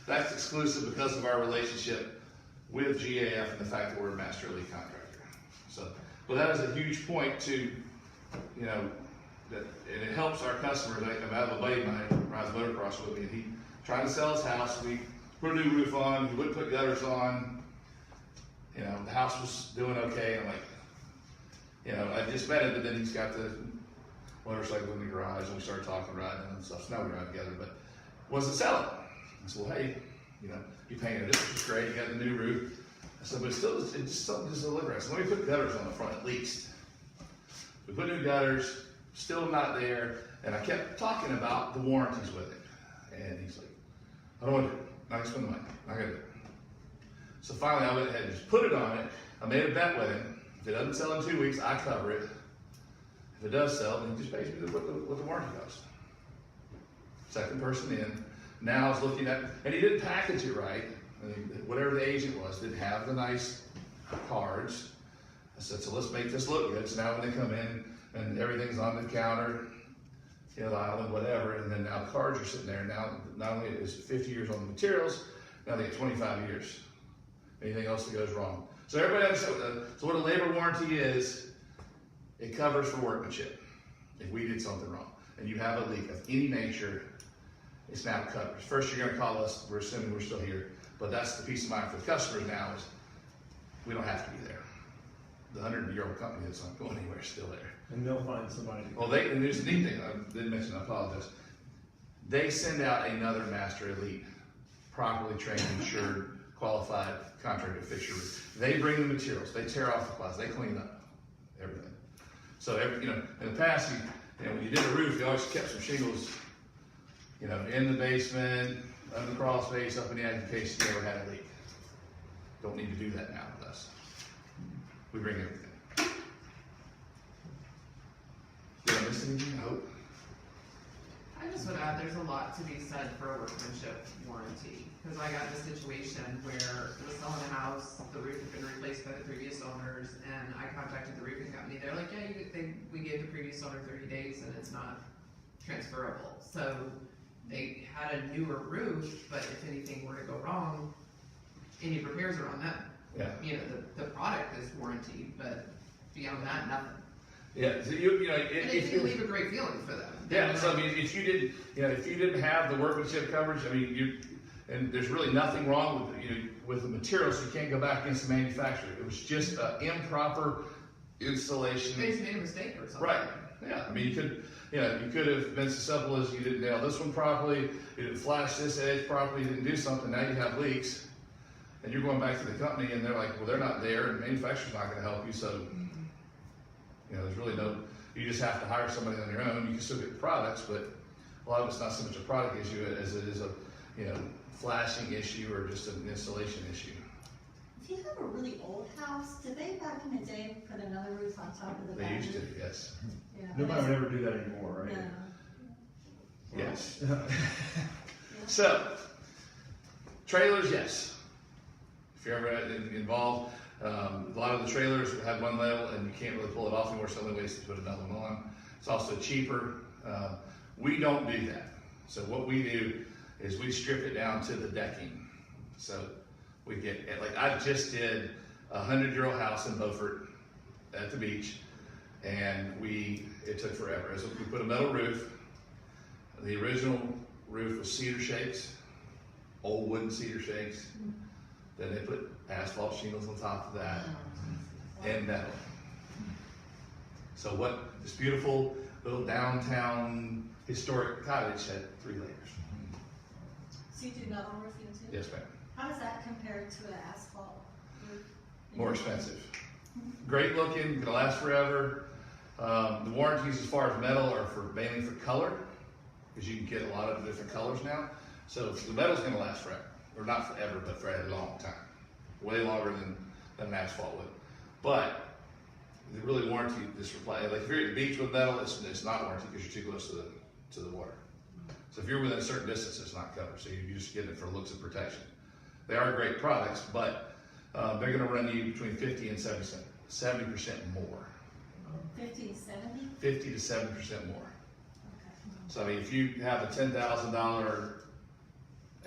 That's exclusive because of our relationship with GAF and the fact that we're a master elite contractor. So, but that is a huge point to, you know, that, and it helps our customers. I have a buddy of mine rides motocross with me, and he tried to sell his house. We put a new roof on. He wouldn't put gutters on. You know, the house was doing okay. I'm like, you know, I just met him, but then he's got the motorcycle in the garage, and we started talking, riding and stuff. So now we ride together, but wasn't selling. I said, well, hey, you know, you painted it, which was great. You got the new roof. I said, but it's just something to deliver. I said, let me put gutters on the front at least. We put new gutters, still not there, and I kept talking about the warranties with him. And he's like, I don't want to do it. Not gonna spend the money. Not gonna do it. So finally, I went ahead and just put it on it. I made a bet with him. If it doesn't sell in 2 weeks, I cover it. If it does sell, then he just pays me what the warranty costs. second person in, now is looking at, and he didn't package it right. I mean, whatever the agent was, didn't have the nice cards. I said, so let's make this look good. So now when they come in and everything's on the counter, you know, the aisle and whatever, and then now the cards are sitting there. Now, not only is it 50 years on the materials, now they get 25 years. Anything else that goes wrong. So everybody understands, so what a labor warranty is, it covers for workmanship. If we did something wrong and you have a leak of any nature, it's now covered. First, you're gonna call us, we're assuming we're still here, but that's the peace of mind for the customers now is we don't have to be there. The 100-year-old company that's not going anywhere is still there.
And they'll find somebody.
Well, and there's a neat thing, I didn't mention, I apologize. They send out another master elite, properly trained, insured, qualified contractor to fix your roof. They bring the materials, they tear off the closet, they clean up everything. So you know, in the past, you know, when you did a roof, you always kept some shingles, you know, in the basement, under the crawl space, up in the attic in case you ever had a leak. Don't need to do that now with us. We bring everything. Did I miss anything? I hope.
I just would add, there's a lot to be said for a workmanship warranty, because I got a situation where I was selling a house, the roof had been replaced by the previous owners, and I contacted the roofing company. They're like, yeah, we gave the previous owner 30 days and it's not transferable. So they had a newer roof, but if anything were to go wrong, any repairs are on them.
Yeah.
You know, the product is warranted, but beyond that, nothing.
Yeah, so you know,
And it can leave a great feeling for them.
yeah, so I mean, if you didn't have the workmanship coverage, I mean, and there's really nothing wrong with, you know, with the materials, so you can't go back against the manufacturer. It was just improper installation.
They just made a mistake or something.
Right, yeah, I mean, you could have been so simple as you didn't nail this one properly, you didn't flash this edge properly, you didn't do something, now you have leaks. And you're going back to the company and they're like, well, they're not there, and the manufacturer's not gonna help you, so, you know, there's really you just have to hire somebody on your own. You can still get the products, but a lot of it's not so much a product issue as it is a, you know, flashing issue or just an installation issue.
If you have a really old house, did they back in the day put another roof on top of the
They
back?
used to, yes.
Yeah.
Nobody would ever do that anymore, right?
No.
Yes. So, trailers, yes. If you're ever involved, a lot of the trailers have one level and you can't really pull it off anymore, so the only way is to put another one on. It's also cheaper. We don't do that. So what we do is we strip it down to the decking. So we get, like I just did a 100-year-old house in Beaufort at the beach, and it took forever. We put a metal roof. The original roof was cedar shakes, old wooden cedar shakes. Then they put asphalt shingles on top of that and metal. So this beautiful little downtown historic cottage had 3 layers.
So you do metal roofing too?
Yes, ma'am.
How does that compare to an asphalt roof?
More expensive. Great looking, gonna last forever. The warranties as far as metal are mainly for color, because you can get a lot of different colors now. So the metal's gonna last forever. Or not forever, but for a long time. Way longer than an asphalt would. But the really warranty this reply, like if you're at the beach with metal, it's not warranted because you're too close to the water. So if you're within a certain distance, it's not covered. So you just get it for looks of protection. They are great products, but they're gonna run you between 50 and 70% more.
50 to 70?
50 to 70% more.
Okay.
So I mean, if you have a $10,000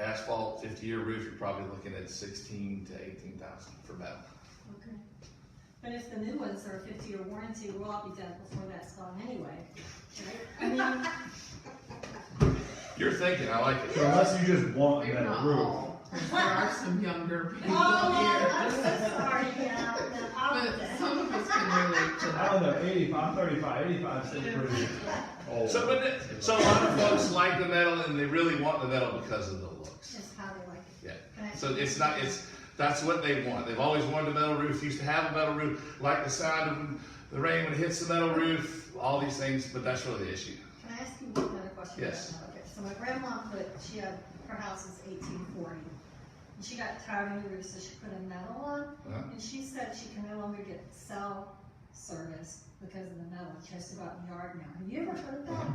asphalt 50-year roof, you're probably looking at 16 to 18,000 for metal.
Okay. But if the new ones are a 50-year warranty, we'll all be dead before that's gone anyway, right? I mean,
You're thinking, I like it.
So unless you just want
We're
metal
not
roof.
all. There are some younger people
oh, I'm
here.
so sorry, yeah, I'll be
But
dead.
some of us can relate to
I
that.
don't know, 85, I'm 35, 85 seems pretty old.
So a lot of folks like the metal and they really want the metal because of the looks.
Just how they like it.
Yeah. So that's what they want. They've always wanted a metal roof, used to have a metal roof, like the sound of the rain when it hits the metal roof, all these things, but that's really the issue.
Can I ask you another question?
Yes.
Okay, so my grandma her house is 1840. And she got tired of the roof, so she put a metal on.
Uh-huh.
And she said she can no longer get cell service because of the metal. She has to go out in the yard now. Have you ever heard that?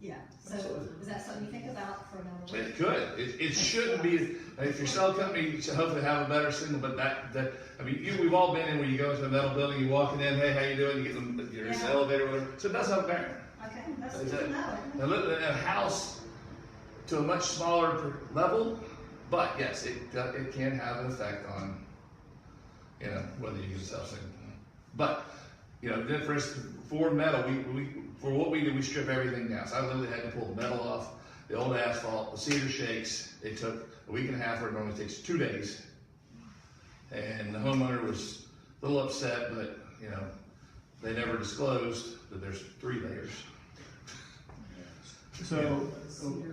Yeah, so
Absolutely.
is that something you think about for another one?
It could. It shouldn't be. If your cell company, you should hopefully have a better signal. But I mean, we've all been in where you go into a metal building, you walking in, hey, how you doing? You get your
Yeah.
elevator, whatever. So it does have a bearing.
Okay, that's
Is
good to
that-
know.
Now, look at a house to a much smaller level, but yes, it can have an effect on, you know, whether you use a cell signal. But, you know, then for instance, for metal, for what we do, we strip everything down. So I literally had to pull the metal off, the old asphalt, the cedar shakes. It took a week and a half, where it normally takes 2 days. And the homeowner was a little upset, but, you know, they never disclosed that there's 3 layers.
So,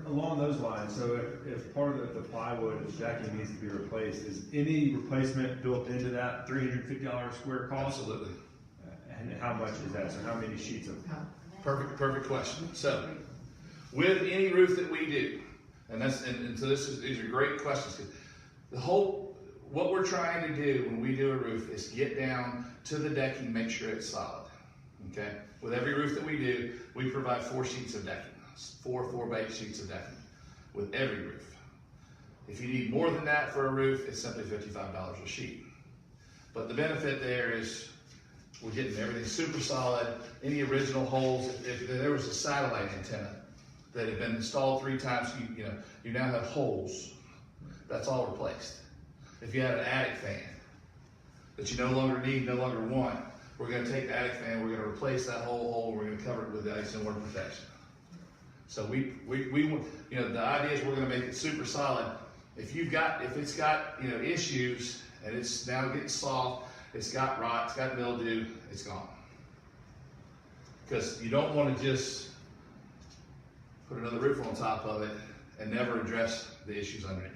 along those lines, so if part of the plywood and decking needs to be replaced, is any replacement built into that $350 square cost?
Absolutely.
And how much is that? So how many sheets of?
Perfect question. So, with any roof that we do, and so these are great questions. 'Cause what we're trying to do when we do a roof is get down to the decking, make sure it's solid. Okay. With every roof that we do, we provide 4 sheets of decking, 4x8 sheets of decking with every roof. If you need more than that for a roof, it's simply $55 a sheet. But the benefit there is we're getting everything super solid. Any original holes, if there was a satellite antenna that had been installed 3 times, you now have holes. That's all replaced. If you had an attic fan that you no longer need, no longer want, we're going to take the attic fan, we're going to replace that whole hole, we're going to cover it with ice and water protection. So we want, the idea is we're going to make it super solid. If it's got issues and it's now getting soft, it's got rot, it's got mildew, it's gone. Because you don't want to just put another roof on top of it and never address the issues underneath.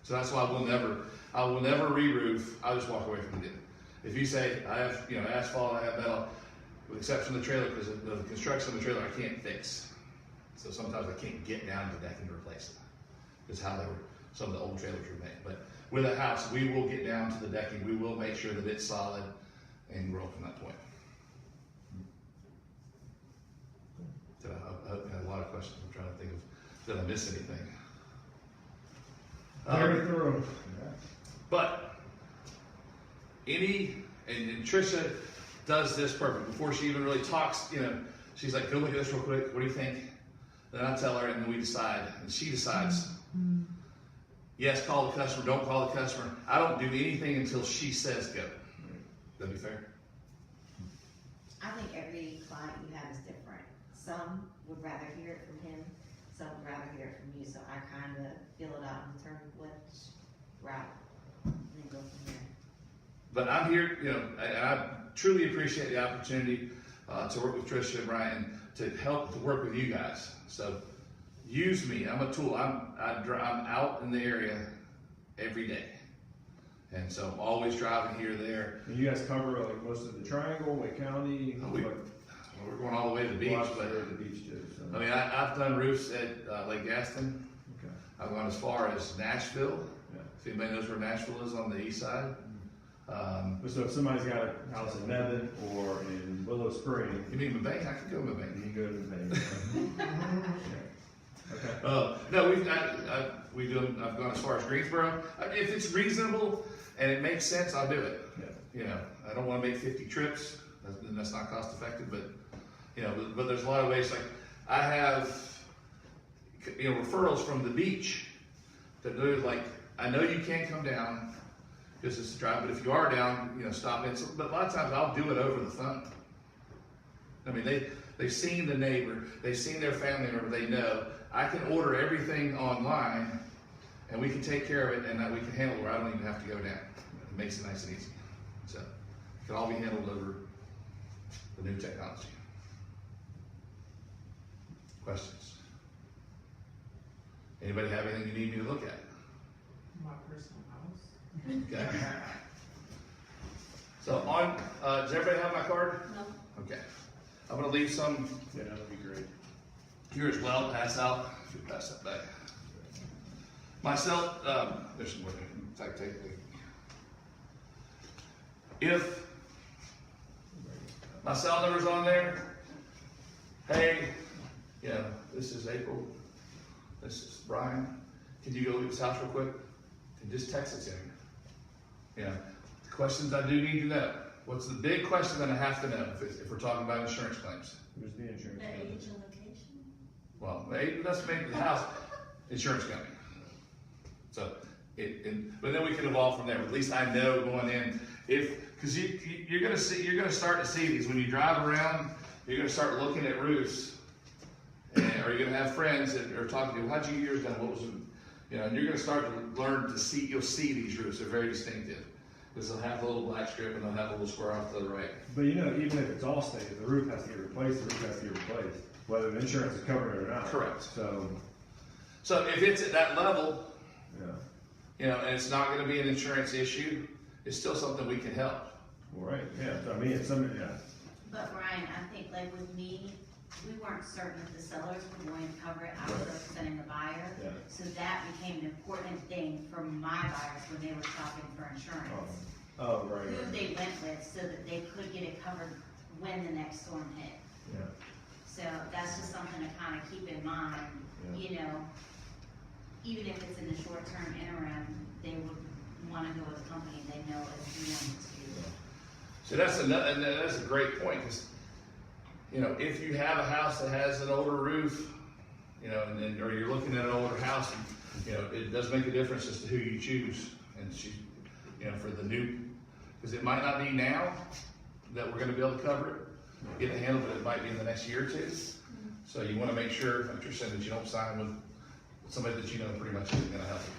So that's why I will never re-roof. I'll just walk away from the deal. If you say I have asphalt, I have metal, with the exception of the trailer, because the construction of the trailer I can't fix. So sometimes I can't get down to the decking to replace it. That's how some of the old trailers were made. But with a house, we will get down to the decking. We will make sure that it's solid and grow from that point. So I hope you had a lot of questions. I'm trying to think of, did I miss anything?
Very thorough.
But and Trisha does this perfect. Before she even really talks, she's like, go look at this real quick. What do you think? Then I tell her, and then we decide, and she decides. Yes, call the customer, don't call the customer. I don't do anything until she says go. That'd be fair?
I think every client you have is different. Some would rather hear it from him, some would rather hear it from you, so I kind of feel it out and determine which route and then go from there.
But I'm here, and I truly appreciate the opportunity to work with Trisha and Brian to work with you guys. So use me. I'm a tool. I'm out in the area every day, and so I'm always driving here or there.
And you guys cover like most of the Triangle, Wake County.
We're going all the way to the beach, but
the beach too. So.
I mean, I've done roofs at Lake Gaston.
Okay.
I've gone as far as Nashville.
Yeah.
If anybody knows where Nashville is on the east side.
So if somebody's got a house in Nevin or in Willow Spring,
You mean Mabang? I can go
you
Mabang.
can go to the Okay.
No, I've gone as far as Greensboro. If it's reasonable and it makes sense, I'll do it.
Yeah.
I don't want to make 50 trips. That's not cost effective, but but there's a lot of ways. Like I have, referrals from the beach that they're like, I know you can't come down because it's a drive, but if you are down, stop in. So, but a lot of times I'll do it over the phone. I mean, they've seen the neighbor, they've seen their family member, they know. I can order everything online, and we can take care of it, and we can handle it where I don't even have to go down. It makes it nice and easy. So it can all be handled over the new technology. Questions? Anybody have anything you need me to look at?
My personal house.
Okay. So does everybody have my card?
No.
Okay. I'm gonna leave some
Yeah, that would be great.
here as well, pass out, if you pass that back. Myself, there's some more, in fact, if my cell number's on there, hey, Yeah, this is April, this is Brian, can you go look at this house real quick? And just text it to me. You know, questions I do need to know. What's the big question that I have to know if we're talking about insurance claims?
Who's the insurance
The
company?
age and location.
Well, maybe let's make the house insurance company. So, but then we can evolve from there. At least I know going in, because you're gonna start to see these when you drive around. You're gonna start looking at roofs, or you're gonna have friends that are talking to you. How'd you get yours done? What was it? You know, and you're gonna start to learn to see. You'll see these roofs. They're very distinctive because they'll have a little black strip and they'll have a little square off to the right.
But you know, even if it's all state, if the roof has to get replaced, the roof has to get replaced, whether the insurance is covering it or not.
Correct.
So,
if it's at that level,
yeah.
you know, and it's not gonna be an insurance issue, it's still something we can help.
Well, right, yeah, so I mean, it's something, yeah.
But Brian, I think like with me, we weren't certain if the sellers were going to cover it. I was representing the buyer.
Yeah.
So that became an important thing for my buyers when they were shopping for insurance.
Oh, right,
Who
right.
they went with so that they could get it covered when the next storm hit.
Yeah.
So that's just something to kind of keep in mind,
Yeah.
you know, even if it's in the short-term interim, they would want to go with a company they know is going to.
So that's a great point, because, you know, if you have a house that has an older roof, you know, or you're looking at an older house, and, you know, it does make a difference as to who you choose, and you know, for the new, because it might not be now that we're gonna be able to cover it, get it handled, but it might be in the next year or two. So you wanna make sure, like you're saying, that you don't sign with somebody that you know pretty much isn't gonna help you.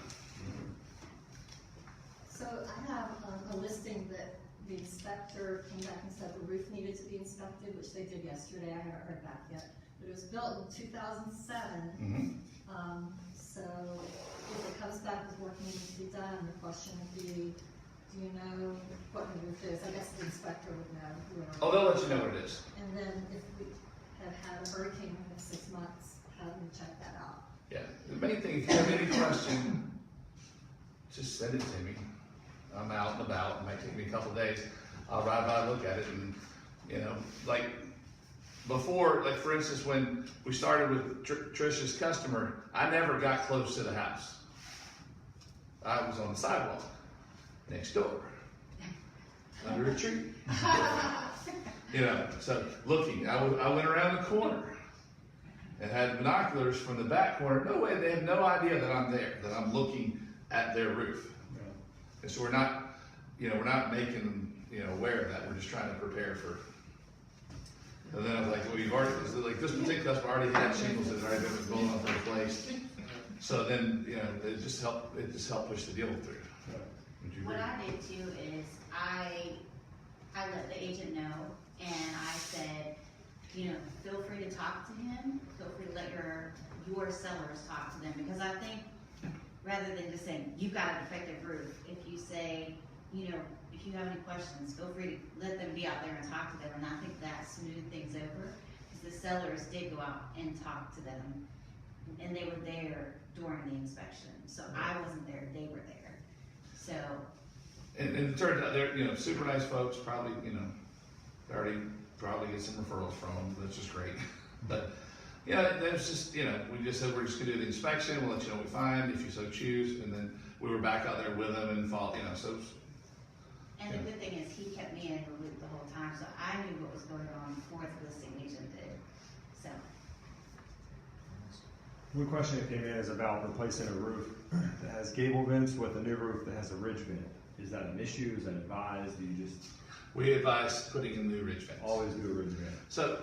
So I have a listing that the inspector came back and said the roof needed to be inspected, which they did yesterday. I haven't heard back yet. But it was built in 2007. So if it comes back with work needing to be done, the question would be, do you know what the roof is? I guess the inspector would know. Whoever.
Oh, they'll let you know what it is.
And then if we have had a hurricane within 6 months, how do we check that out?
Yeah, the main thing, if you have any question, just send it to me. I'm out and about, it might take me a couple days. I'll ride by, look at it, and, you know, like, before, like for instance, when we started with Trisha's customer, I never got close to the house. I was on the sidewalk, next door, under a tree. You know, so looking, I went around the corner and had binoculars from the back corner. No way, they have no idea that I'm there, that I'm looking at their roof. And so we're not, you know, we're not making them, you know, aware of that. We're just trying to prepare for. And then I was like, well, you've already, like this particular customer already had shingles that had already been blown off their place. So then, you know, it just helped push the deal through. Would you
What
agree?
I did too is I let the agent know, and I said, you know, feel free to talk to him, feel free to let your sellers talk to them, because I think rather than just saying, you've got a defective roof, if you say, you know, if you have any questions, feel free to let them be out there and talk to them, and I think that smoothed things over, because the sellers did go out and talk to them, and they were there during the inspection, so I wasn't there, they were there, so.
And it turns out they're, you know, super nice folks, probably, you know, they already probably get some referrals from them, that's just great. But, yeah, there's just, you know, we just said we're just gonna do the inspection, we'll let you know what we find, if you so choose, and then we were back out there with them and fall, you know, so.
And the good thing is he kept me in the loop the whole time, so I knew what was going on before the listing agent did, so.
One question that came in is about replacing a roof that has gable vents with a new roof that has a ridge vent. Is that an issue? Is that advised? Do you just
We advise putting in new ridge vents.
always do a ridge vent?
So,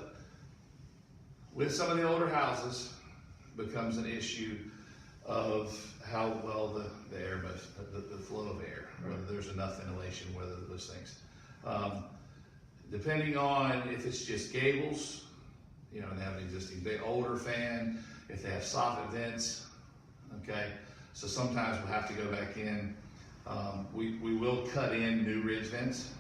with some of the older houses, becomes an issue of how well the air moves, the flow of air, whether there's enough ventilation, whether those things. Depending on if it's just gables, you know, and they have an existing big older fan, if they have soffit vents, okay? So sometimes we'll have to go back in. We will cut in new ridge vents,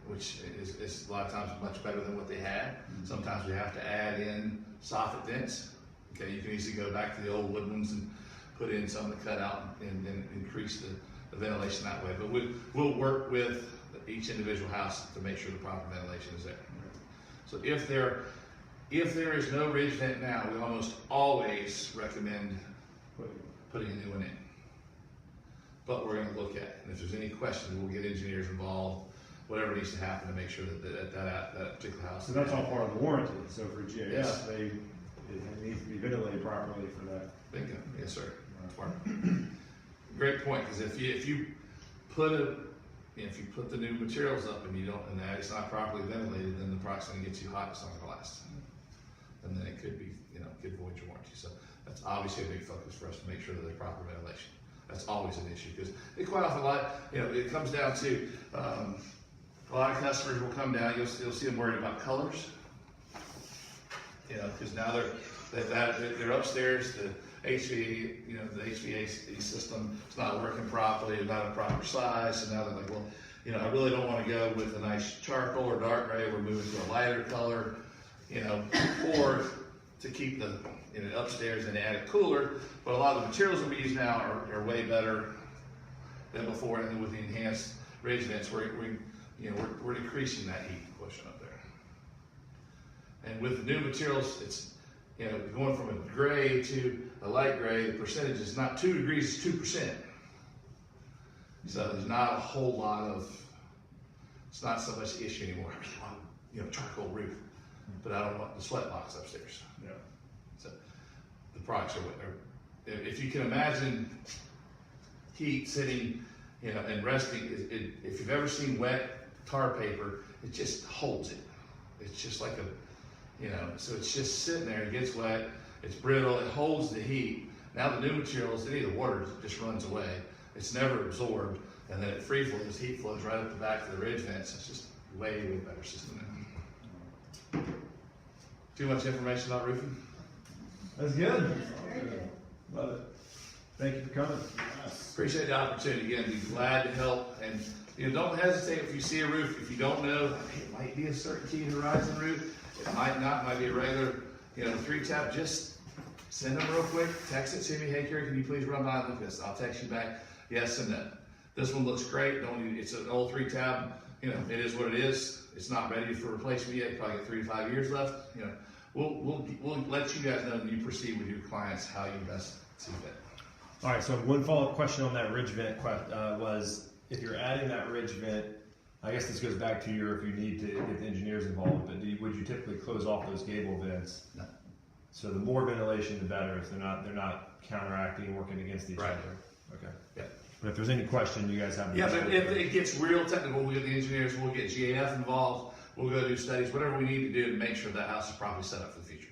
which is a lot of times much better than what they had. Sometimes we have to add in soffit vents. Okay, you can easily go back to the old wood ones and put in some to cut out and increase the ventilation that way. But we'll work with each individual house to make sure the proper ventilation is there. So if they're If there is no ridge vent now, we almost always recommend putting a new one in. But we're gonna look at it, and if there's any questions, we'll get engineers involved, whatever needs to happen to make sure that particular house.
So that's all part of the warranty, so for GIS,
Yes.
it needs to be ventilated properly for that.
Bingo, yes, sir. Great point, because if you put the new materials up and that it's not properly ventilated, then the product's gonna get too hot, it's not gonna last. And then it could be, could void your warranty. So that's obviously a big focus for us to make sure that there's proper ventilation. That's always an issue, because quite often it comes down to, a lot of customers will come down, you'll see them worried about colors. Because now they're upstairs, the HVAC system is not working properly, it's not a proper size, so now they're like, well, I really don't want to go with a nice charcoal or dark gray, we're moving to a lighter color, or to keep the upstairs and add it cooler. But a lot of the materials that we use now are way better than before, and then with the enhanced ridge vents, we're decreasing that heat quotient up there. And with the new materials, it's going from a gray to a light gray, the percentage is not 2 degrees, it's 2%. So there's not a whole lot of, it's not so much issue anymore. I really want, charcoal roof, but I don't want the sweat box upstairs.
Yeah.
So the products are, if you can imagine heat sitting, and resting, if you've ever seen wet tar paper, it just holds it. It's just like so it's just sitting there, it gets wet, it's brittle, it holds the heat. Now the new materials, any of the water just runs away. It's never absorbed, and then it free flows, heat flows right up the back of the ridge vents. It's just way better system now. Too much information about roofing?
That's good.
Very good.
Love it. Thank you for coming.
Appreciate the opportunity. Again, be glad to help. And don't hesitate if you see a roof. If you don't know, it might be a Certainteed Horizon roof. It might not. It might be a regular, 3-tap. Just send them real quick. Text it to me. Hey, Cary, can you please run by and look at this? I'll text you back. Yes and no. This one looks great. It's an old 3-tab. It is what it is. It's not ready for replacement yet. You probably got 3 to 5 years left. We'll let you guys know when you proceed with your clients how you best see fit.
All right, so one follow-up question on that ridge vent was, if you're adding that ridge vent, I guess this goes back to if you need to get the engineers involved, but would you typically close off those gable vents?
No.
So the more ventilation, the better. If they're not counteracting and working against each
Right.
other. Okay.
Yeah.
But if there's any question, you guys have.
Yeah, but if it gets real technical, we'll get the engineers, we'll get GAF involved, we'll go do studies, whatever we need to do to make sure that house is properly set up for the future.